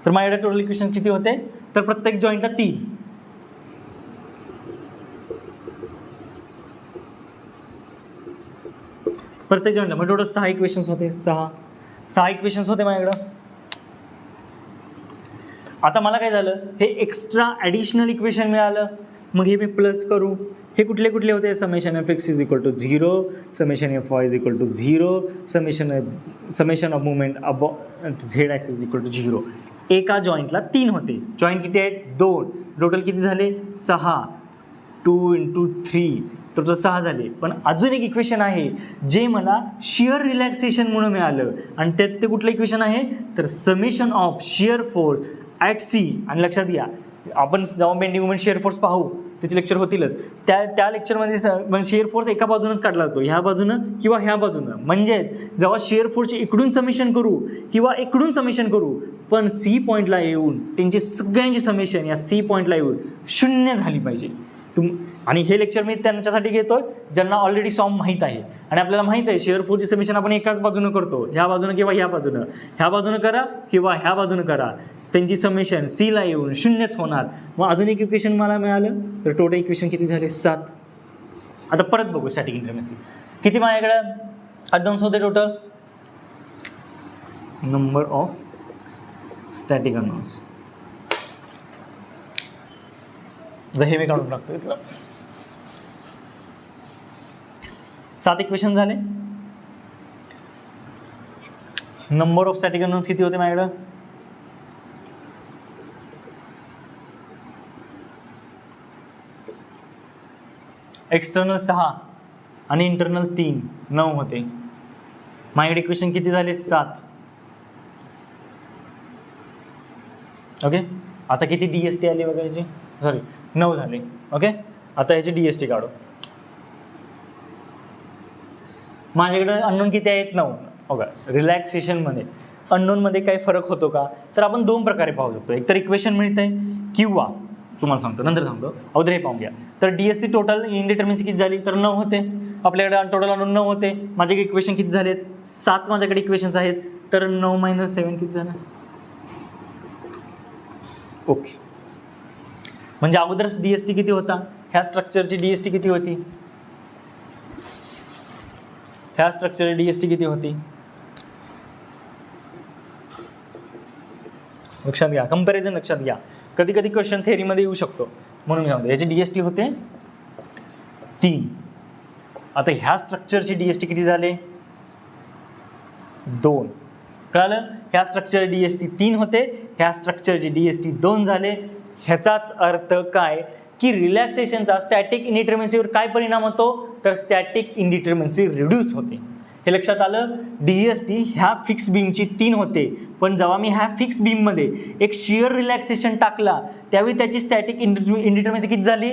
तर माझ्याकडे टोटल इक्वेशन किती होते? तर प्रत्येक जॉईंटला 3. प्रत्येक जॉईंटला म्हणजे टोटल 6 इक्वेशन्स होते. 6 इक्वेशन्स होते माझ्याकडं. आता मला काय झालं, हे एक्स्ट्रा ॲडिशनल इक्वेशन मिळालं. मग हे मी प्लस करू. हे कुठले कुठले होते? Summation F X is equal to 0, summation F Y is equal to 0, summation of movement about Z axis is equal to 0. एका जॉईंटला 3 होते. जॉईंट किती आहेत? 2. टोटल किती झाले? 6. 2 × 3 टोटल 6 झाले. पण अजून एक इक्वेशन आहे जे मला शिअर रिलॅक्सेशन म्हणून मिळालं आणि त्यात ते कुठलं इक्वेशन आहे? तर summation of shear force at C. आणि लक्षात घ्या, आपण जेव्हा बेंडिंग मुवमेंट शिअर फोर्स पाहू त्याचे लेक्चर होतीलच. त्या लेक्चरमध्ये शिअर फोर्स एका बाजूनच काढला जातो, ह्या बाजूनं किंवा ह्या बाजूनं. म्हणजे जेव्हा शिअर फोर्सचे इकडून समेशन करू किंवा इकडून समेशन करू, पण सी पॉईंटला येऊन त्यांची सगळ्यांची समेशन या सी पॉईंटला येऊन 0 झाली पाहिजे. आणि हे लेक्चर मी त्यांच्यासाठी घेतोय ज्यांना ऑलरेडी सॉम माहीत आहे. आणि आपल्याला माहीत आहे शिअर फोर्सची समेशन आपण एकाच बाजूनं करतो, ह्या बाजूनं किंवा ह्या बाजूनं. ह्या बाजूनं करा किंवा ह्या बाजूनं करा, त्यांची समेशन सीला येऊन 0च होणार. मग अजून एक इक्वेशन मला मिळालं. तर टोटल इक्वेशन किती झाले? 7. आता परत बघू स्टॅटिक इंटरमिसी किती माझ्याकडे अननोन्स होते total. Number of static unknowns हे मी काढून टाकतो इथलं. 7 इक्वेशन झाले. नंबर ऑफ स्टॅटिक अननोन्स किती होते माझ्याकडं? एक्सटर्नल 6 आणि इंटरनल 3, 9 होते. माझ्याकडे इक्वेशन किती झाले? 7. ओके. आता किती DST आली बघायची? सॉरी 9 झाले. ओके. आता याची DST काढू. माझ्याकडे अननोन किती आहेत? 9. ओके. रिलॅक्सेशनमध्ये अननोनमध्ये काही फरक होतो का? तर आपण 2 प्रकारे पाहू शकतो. एक तर इक्वेशन मिळतंय किंवा तुम्हाला सांगतो, नंतर सांगतो, अगोदर हे पाहून घ्या. तर DST टोटल इनडिटर्मिनसी किती झाली? तर 9 होते. आपल्याकडे टोटल अननोन 9 होते. माझ्याकडे इक्वेशन किती झालेत? 7 माझ्याकडे इक्वेशन्स आहेत. तर 9 - 7 किती झालं? ओके. म्हणजे अगोदरच DST किती होता? ह्या स्ट्रक्चरची DST किती होती? ह्या स्ट्रक्चरची DST किती होती? लक्षात घ्या, कंपॅरिझन लक्षात घ्या. कधी कधी क्वेश्चन थेअरीमध्ये येऊ शकतो म्हणून मी सांगतो. याची DST होते 3. आता ह्या स्ट्रक्चरची DST किती झाले? 2. कळालं? ह्या स्ट्रक्चर DST 3 होते, ह्या स्ट्रक्चरची DST 2 झाले. ह्याचाच अर्थ काय की रिलॅक्सेशनचा स्टॅटिक इनडिटर्मिनसीवर काय परिणाम होतो? तर स्टॅटिक इनडिटर्मिनसी रिड्यूस होते. हे लक्षात आलं. DST ह्या फिक्स बीमची 3 होते, पण जेव्हा मी ह्या फिक्स बीममध्ये एक शिअर रिलॅक्सेशन टाकला त्यावेळी त्याची स्टॅटिक इनडिटर्मिनसी किती झाली?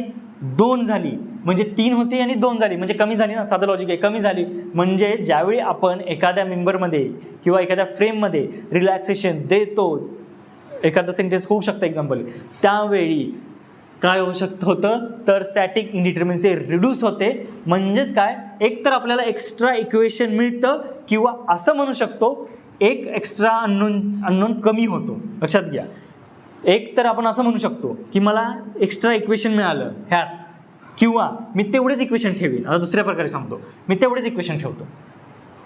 2 झाली. म्हणजे 3 होती आणि 2 झाली, म्हणजे कमी झाली ना. साधं लॉजिक आहे, कमी झाली. म्हणजे ज्यावेळी आपण एखाद्या मेंबरमध्ये किंवा एखाद्या फ्रेममध्ये रिलॅक्सेशन देतो, एखादं सेंटेन्स होऊ शकतं एक्झाम्पल, त्यावेळी काय होऊ शकतं होतं? तर स्टॅटिक इनडिटर्मिनसी रिड्यूस होते. म्हणजेच काय, एक तर आपल्याला एक्स्ट्रा इक्वेशन मिळतं किंवा असं म्हणू शकतो एक एक्स्ट्रा अननोन कमी होतो. लक्षात घ्या. एक तर आपण असं म्हणू शकतो की मला एक्स्ट्रा इक्वेशन मिळालं ह्यात, किंवा मी तेवढेच इक्वेशन ठेवीन. आता दुसऱ्या प्रकारे सांगतो, मी तेवढेच इक्वेशन ठेवतो.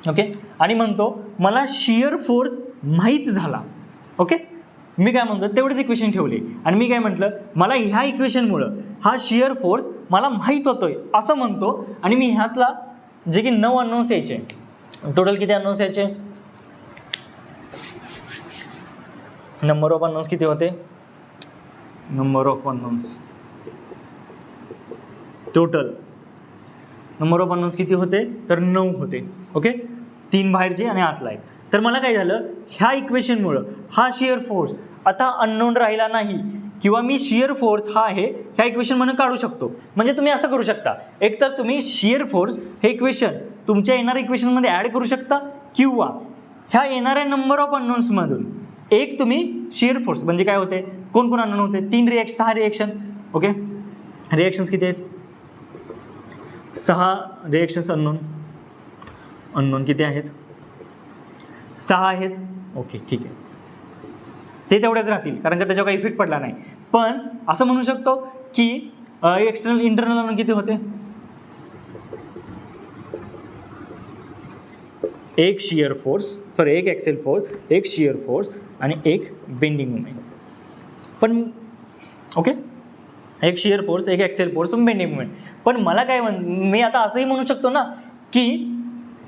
ओके. आणि म्हणतो मला शिअर फोर्स माहीत झाला. ओके. मी काय म्हणतो, तेवढेच इक्वेशन ठेवले आणि मी काय म्हटलं, मला ह्या इक्वेशनमुळं हा शिअर फोर्स मला माहीत होतोय असं म्हणतो. आणि मी ह्यातला जे की 9 अननोन्स यायचे, टोटल किती अननोन्स यायचे? नंबर ऑफ अननोन्स किती होते? Number of unknowns total number of unknowns किती होते? तर 9 होते. ओके. 3 बाहेरचे आणि आतला आहे. तर मला काय झालं, ह्या इक्वेशनमुळं हा शिअर फोर्स आता अननोन राहिला नाही. किंवा मी शिअर फोर्स हा आहे ह्या इक्वेशन म्हणून काढू शकतो. म्हणजे तुम्ही असं करू शकता, एक तर तुम्ही शिअर फोर्स हे इक्वेशन तुमच्या येणाऱ्या इक्वेशनमध्ये ॲड करू शकता, किंवा ह्या येणाऱ्या नंबर ऑफ अननोन्समधून एक तुम्ही शिअर फोर्स म्हणजे काय होते, कोण कोण अननोन होते, 6 रिएक्शन. ओके, रिएक्शन्स किती आहेत, 6 रिएक्शन्स अननोन किती आहेत, 6 आहेत. ओके ठीक आहे, ते तेवढेच राहतील कारण का त्याच्यावर काही इफेक्ट पडला नाही. पण असं म्हणू शकतो की एक्सटर्नल इंटरनल अननोन किती होते, एक शिअर फोर्स, एक एक्सेल फोर्स, एक शिअर फोर्स आणि एक बेंडिंग मोमेंट. पण ओके, एक शिअर फोर्स, एक एक्सेल फोर्स आणि बेंडिंग मोमेंट. पण मला काय मी आता असंही म्हणू शकतो ना की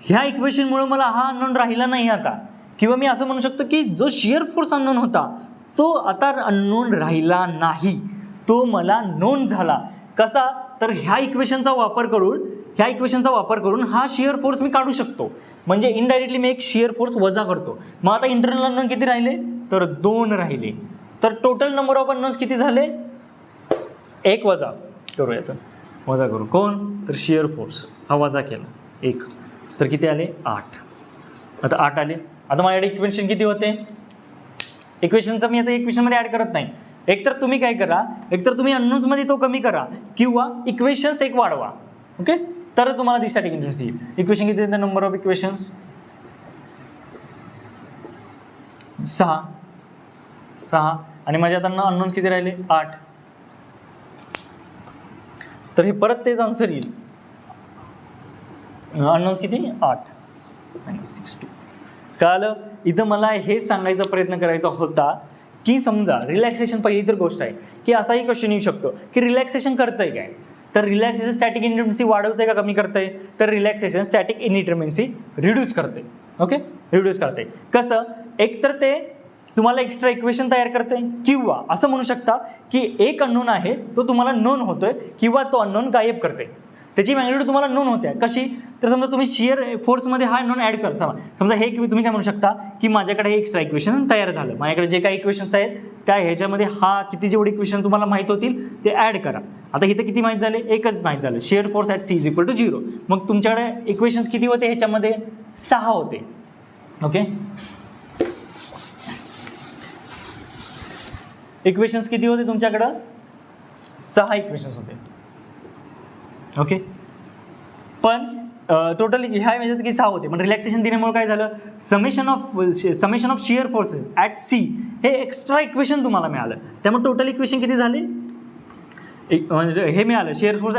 ह्या इक्वेशनमुळे मला हा अननोन राहिला नाही आता, किंवा मी असं म्हणू शकतो की जो शिअर फोर्स अननोन होता तो आता अननोन राहिला नाही, तो मला नोन झाला. कसा, तर ह्या इक्वेशनचा वापर करून हा शिअर फोर्स मी काढू शकतो. म्हणजे इनडायरेक्टली मी एक शिअर फोर्स वजा करतो. मग आता इंटरनल अननोन किती राहिले, तर 2 राहिले. तर टोटल नंबर ऑफ अननोन्स किती झाले, 1 वजा करूया, वजा करू कोण, तर शिअर फोर्स हा वजा केला 1, तर किती आले 8. आता 8 आले. आता माझ्याकडे इक्वेशन किती होते, इक्वेशनचं मी आता इक्वेशनमध्ये ॲड करत नाही. एकतर तुम्ही काय करा, एकतर तुम्ही अननोन्समध्ये तो कमी करा, किंवा इक्वेशन्स एक वाढवा. ओके, तर तुम्हाला ती स्टॅटिक इंटरफेरेन्स येईल. इक्वेशन किती येते, नंबर ऑफ इक्वेशन्स 6 आणि माझ्या आता अननोन्स किती राहिले 8. तर हे परत तेच आन्सर येईल, अननोन्स किती 8 आणि 6 2. कळालं. इथं मला हे सांगायचा प्रयत्न करायचा होता की समजा रिलॅक्सेशन, पहिली तर गोष्ट आहे की असाही क्वेश्चन येऊ शकतो की रिलॅक्सेशन करतंय काय, तर रिलॅक्सेशन स्टॅटिक इनडिटर्मिनसी वाढवते का कमी करते, तर रिलॅक्सेशन स्टॅटिक इनडिटर्मिनसी रिड्यूस करते. ओके, रिड्यूस करते. कसं, एक तर ते तुम्हाला एक्स्ट्रा इक्वेशन तयार करते, किंवा असं म्हणू शकता की एक अननोन आहे तो तुम्हाला नोन होतोय, किंवा तो अननोन गायब करते, त्याची मॅग्निट्यूड तुम्हाला नोन होते. कशी, तर समजा तुम्ही शिअर फोर्समध्ये हा नोन ॲड करता. समजा हे तुम्ही काय म्हणू शकता की माझ्याकडे हे एक्स्ट्रा इक्वेशन तयार झालं, माझ्याकडे जे काही इक्वेशन्स आहेत त्या ह्याच्यामध्ये हा किती जेवढे इक्वेशन तुम्हाला माहीत होतील ते ॲड करा. आता इथं किती माहीत झाले, एकच माहीत झालं, शिअर फोर्स ॲट C = 0. मग तुमच्याकडे इक्वेशन्स किती होते, ह्याच्यामध्ये 6 होते. ओके, इक्वेशन्स किती होते तुमच्याकडं, 6 इक्वेशन्स होते. ओके, पण टोटल ह्या ह्याच्यात किती 6 होते. पण रिलॅक्सेशन दिल्यामुळे काय झालं, summation of shear forces at C हे एक्स्ट्रा इक्वेशन तुम्हाला मिळालं. त्यामुळे टोटल इक्वेशन किती झाले, म्हणजे हे मिळालं, shear force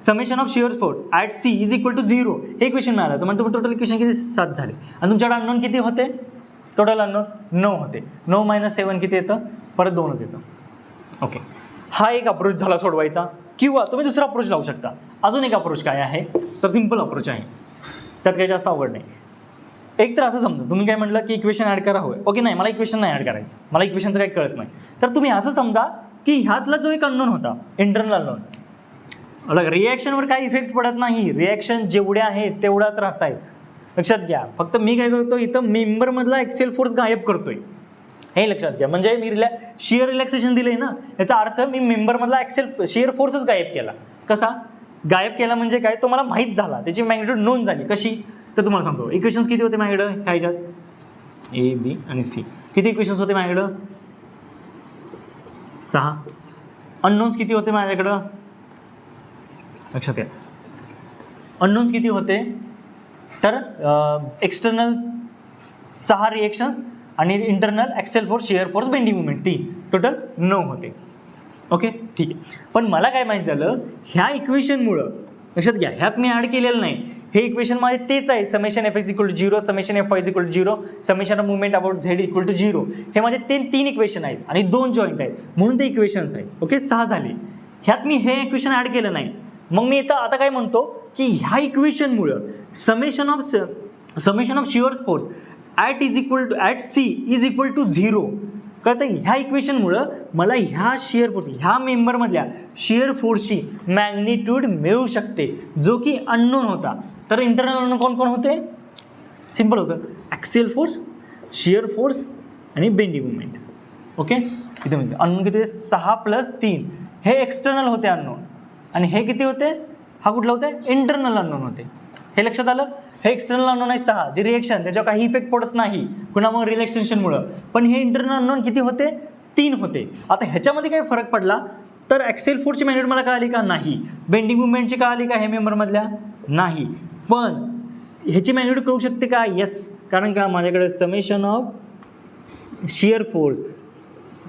summation of shear force at C = 0 हे इक्वेशन मिळालं. तर म्हणजे टोटल इक्वेशन किती 7 झाले. आणि तुमच्याकडे अननोन किती होते, टोटल अननोन 9 होते. 9 - 7 किती येतं, परत 2च येतं. ओके, हा एक अप्रोच झाला सोडवायचा. किंवा तुम्ही दुसरा अप्रोच लावू शकता. अजून एक अप्रोच काय आहे, तर सिम्पल अप्रोच आहे, त्यात काही जास्त अवघड नाही. एक तर असं समजा, तुम्ही काय म्हटलं की इक्वेशन ॲड करा होय, ओके, नाही मला इक्वेशन नाही ॲड करायचं, मला इक्वेशनचं काही कळत नाही. तर तुम्ही असं समजा की ह्यातला जो एक अननोन होता, इंटरनल अननोन, रिॲक्शनवर काही इफेक्ट पडत नाही, रिॲक्शन जेवढ्या आहेत तेवढ्याच राहत आहेत. लक्षात घ्या, फक्त मी काय करतो, इथं मेंबरमधला एक्सेल फोर्स गायब करतोय, हे लक्षात घ्या. म्हणजे मी शिअर रिलॅक्सेशन दिले ना, याचा अर्थ मी मेंबरमधला शिअर फोर्सच गायब केला. कसा गायब केला, म्हणजे काय, तो मला माहीत झाला, त्याची मॅग्निट्यूड नोन झाली. कशी, तर तुम्हाला सांगतो, इक्वेशन्स किती होते माझ्याकडं, ह्या ह्याच्यात A, B आणि C किती इक्वेशन्स होते माझ्याकडं, 6. अननोन्स किती होते माझ्याकडं, लक्षात घ्या, अननोन्स किती होते, तर एक्सटर्नल 6 रिएक्शन्स आणि internal axial force, shear force, bending movement 3, total 9 होते. ओके ठीक आहे. पण मला काय माहीत झालं, ह्या इक्वेशनमुळं, लक्षात घ्या, ह्यात मी ॲड केलेलं नाही, हे इक्वेशन माझे तेच आहे, summation Fx = 0, summation Fy = 0, summation of movement about Z = 0. हे माझे 3 इक्वेशन आहेत आणि 2 जॉईंट आहेत, म्हणून ते इक्वेशन्स आहेत. ओके, 6 झाले. ह्यात मी हे इक्वेशन ॲड केलं नाही. मग मी इथं आता काय म्हणतो की ह्या इक्वेशनमुळं summation of shear force at C = 0 कळतं. ह्या इक्वेशनमुळं मला ह्या शिअर फोर्स, ह्या मेंबरमधल्या शिअर फोर्सची मॅग्निट्यूड मिळू शकते, जो की अननोन होता. तर इंटरनल अननोन कोण कोण होते, सिम्पल होतं, ॲक्सियल फोर्स, शिअर फोर्स आणि बेंडिंग मुवमेंट. ओके, इथे म्हणजे अननोन किती होते 6 + 3 हे एक्सटर्नल होते अननोन, आणि हे किती होते, हा कुठला होते इंटरनल अननोन होते. हे लक्षात आलं. हे एक्सटर्नल अननोन आहे 6, जे रिएक्शन त्याच्यावर काही इफेक्ट पडत नाही कुणामुळे, रिलॅक्सेशनमुळं. पण हे इंटरनल अननोन किती होते 3 होते. आता ह्याच्यामध्ये काय फरक पडला तर ॲक्सेल फोर्सची मॅग्निट्यूड मला कळाली का नाही, बेंडिंग मुवमेंटची कळाली का हे मेंबरमधल्या नाही, पण ह्याची मॅग्निट्यूड कळू शकते का, येस, कारण का माझ्याकडे summation of shear force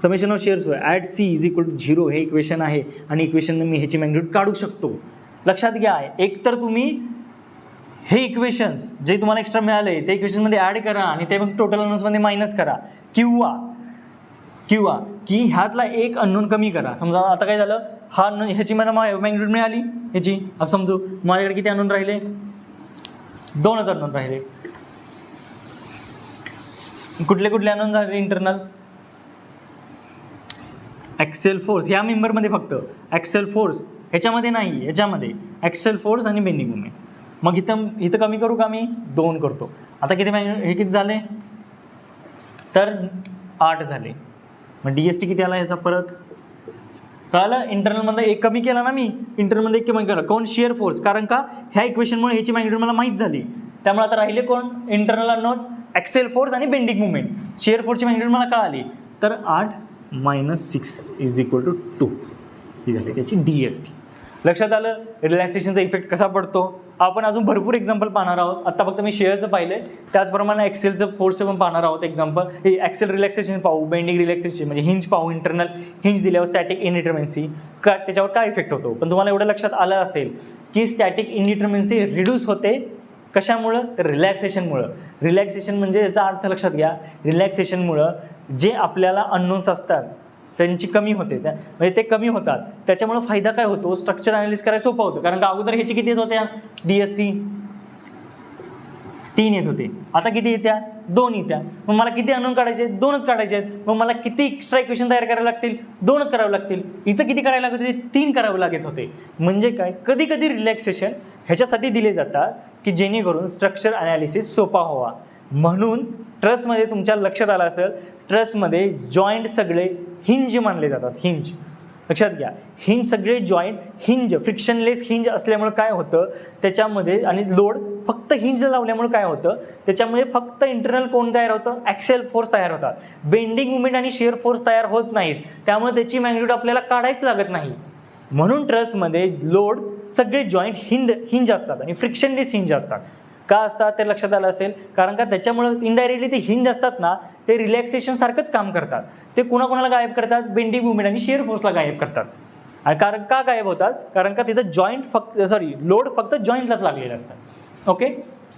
at C = 0 हे इक्वेशन आहे, आणि इक्वेशन मी ह्याची मॅग्निट्यूड काढू शकतो. लक्षात घ्या, एक तर तुम्ही हे इक्वेशन्स जे तुम्हाला एक्स्ट्रा मिळाले ते इक्वेशनमध्ये ॲड करा आणि ते मग टोटल अननोन्समध्ये मायनस करा, किंवा की ह्यातला एक अननोन कमी करा. समजा आता काय झालं, हा ह्याची मला मॅग्निट्यूड मिळाली ह्याची, असं समजू माझ्याकडे किती अननोन राहिले, 2च अननोन राहिले. कुठले अननोन झाले इंटरनल, ॲक्सेल फोर्स या मेंबरमध्ये फक्त ॲक्सेल फोर्स, ह्याच्यामध्ये नाही, ह्याच्यामध्ये ॲक्सेल फोर्स आणि बेंडिंग मुवमेंट. मग इथं कमी करू का मी, 2 करतो. आता किती हे किती झाले तर 8 झाले. मग DST किती आला ह्याचा परत कळालं. इंटरनलमध्ये 1 कमी केला ना मी, इंटरनलमध्ये 1 कमी केला, कोण शिअर फोर्स, कारण का ह्या इक्वेशनमुळे ह्याची मॅग्निट्यूड मला माहीत झाली. त्यामुळे आता राहिले कोण इंटरनल अननोन, ॲक्सेल फोर्स आणि बेंडिंग मुवमेंट. शिअर फोर्सची मॅग्निट्यूड मला कळाली, तर 8 - 6 = 2 ही झाली त्याची DST. लक्षात आलं रिलॅक्सेशनचा इफेक्ट कसा पडतो. आपण अजून भरपूर एक्झाम्पल पाहणार आहोत. आता फक्त मी शेअरचं पाहिलं, त्याचप्रमाणे ॲक्सेलचं फोर्सचं पण पाहणार आहोत एक्झाम्पल. हे ॲक्सेल रिलॅक्सेशन पाहू, बेंडिंग रिलॅक्सेशन म्हणजे हिंज पाहू, इंटरनल हिंज दिल्यावर स्टॅटिक इनडिटर्मिनसी का त्याच्यावर काय इफेक्ट होतो. पण तुम्हाला एवढं लक्षात आलं असेल की स्टॅटिक इनडिटर्मिनसी रिड्यूस होते कशामुळं, तर रिलॅक्सेशनमुळं. रिलॅक्सेशन म्हणजे याचा अर्थ लक्षात घ्या, रिलॅक्सेशनमुळं जे आपल्याला अननोन्स असतात त्यांची कमी होते, म्हणजे ते कमी होतात. त्याच्यामुळे फायदा काय होतो, स्ट्रक्चर अनालिसिस करायला सोपं होतं. कारण का अगोदर ह्याची किती येत होत्या DST 3 येत होते, आता किती येत्या 2 येत्या. मग मला किती अननोन काढायचे, 2च काढायचे आहेत. मग मला किती एक्स्ट्रा इक्वेशन तयार करायला लागतील, 2च करावे लागतील. इथं किती करायला लागत होते, 3 करावे लागत होते. म्हणजे काय, कधी कधी रिलॅक्सेशन ह्याच्यासाठी दिले जातात की जेणेकरून स्ट्रक्चर अनालिसिस सोपा व्हावा. म्हणून ट्रसमध्ये तुमच्या लक्षात आलं असेल, ट्रसमध्ये जॉईंट सगळे हिंज मानले जातात. हिंज लक्षात घ्या, हिंज सगळे जॉईंट हिंज फ्रिक्शनलेस हिंज असल्यामुळे काय होतं त्याच्यामध्ये, आणि लोड फक्त हिंज लावल्यामुळे काय होतं त्याच्यामुळे फक्त इंटरनल कोण तयार होतं, ॲक्सेल फोर्स तयार होतात. बेंडिंग मुवमेंट आणि शिअर फोर्स तयार होत नाहीत, त्यामुळे त्याची मॅग्निट्यूड आपल्याला काढायच लागत नाही. म्हणून ट्रसमध्ये लोड सगळे जॉईंट हिंज असतात आणि फ्रिक्शनलेस हिंज असतात. का असतात ते लक्षात आलं असेल, कारण का त्याच्यामुळे इनडायरेक्टली ते हिंज असतात ना, ते रिलॅक्सेशन सारखंच काम करतात. ते कोणाकोणाला गायब करतात, बेंडिंग मुवमेंट आणि शिअर फोर्सला गायब करतात. आणि कारण का गायब होतात, कारण का तिथं लोड फक्त जॉईंटलाच लागलेलं असतं. ओके,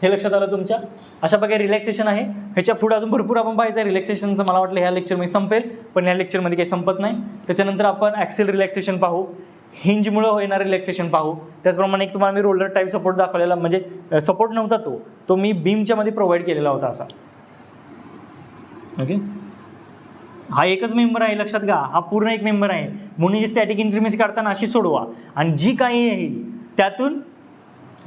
हे लक्षात आलं तुमच्या. अशा प्रकारे रिलॅक्सेशन आहे. ह्याच्या पुढे अजून भरपूर आपण पाहायचं रिलॅक्सेशनचं. मला वाटलं ह्या लेक्चरमध्ये संपेल, पण ह्या लेक्चरमध्ये काही संपत नाही. त्याच्यानंतर आपण ॲक्सेल रिलॅक्सेशन पाहू, हिंजमुळं होणारं रिलॅक्सेशन पाहू. त्याचप्रमाणे एक तुम्हाला मी रोलर टाईप सपोर्ट दाखवलेला, म्हणजे सपोर्ट नव्हता तो मी बीमच्या मध्ये प्रोव्हाइड केलेला होता असा. ओके, हा एकच मेंबर आहे लक्षात घ्या, हा पूर्ण एक मेंबर आहे. म्हणून जी स्टॅटिक इंटरमिसी काढताना अशी सोडवा, आणि जी काही येईल त्यातून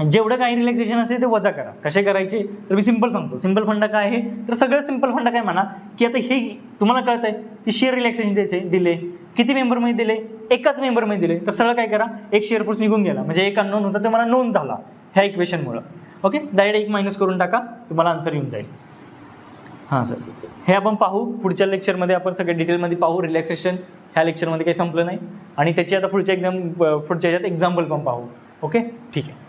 जेवढं काही रिलॅक्सेशन असेल ते वजा करा. कसे करायचे तर मी सिंपल सांगतो. सिंपल फंडा काय आहे तर सगळं सिंपल फंडा काय म्हणा की आता हे तुम्हाला कळतंय की शिअर रिलॅक्सेशन द्यायचे दिले, किती मेंबरमध्ये दिले, एकाच मेंबरमध्ये दिले, तर सरळ काय करा, एक शिअर फोर्स निघून गेला, म्हणजे एक अननोन होता ते मला नोन झाला ह्या इक्वेशनमुळं. ओके, डायरेक्ट 1 मायनस करून टाका, तुम्हाला आन्सर येऊन जाईल. हां सर, हे आपण पाहू पुढच्या लेक्चरमध्ये, आपण सगळे डिटेलमध्ये पाहू. रिलॅक्सेशन ह्या लेक्चरमध्ये काही संपलं नाही, आणि त्याची आता पुढच्या ह्याच्यात एक्झाम्पल पण पाहू. ओके, ठीक आहे.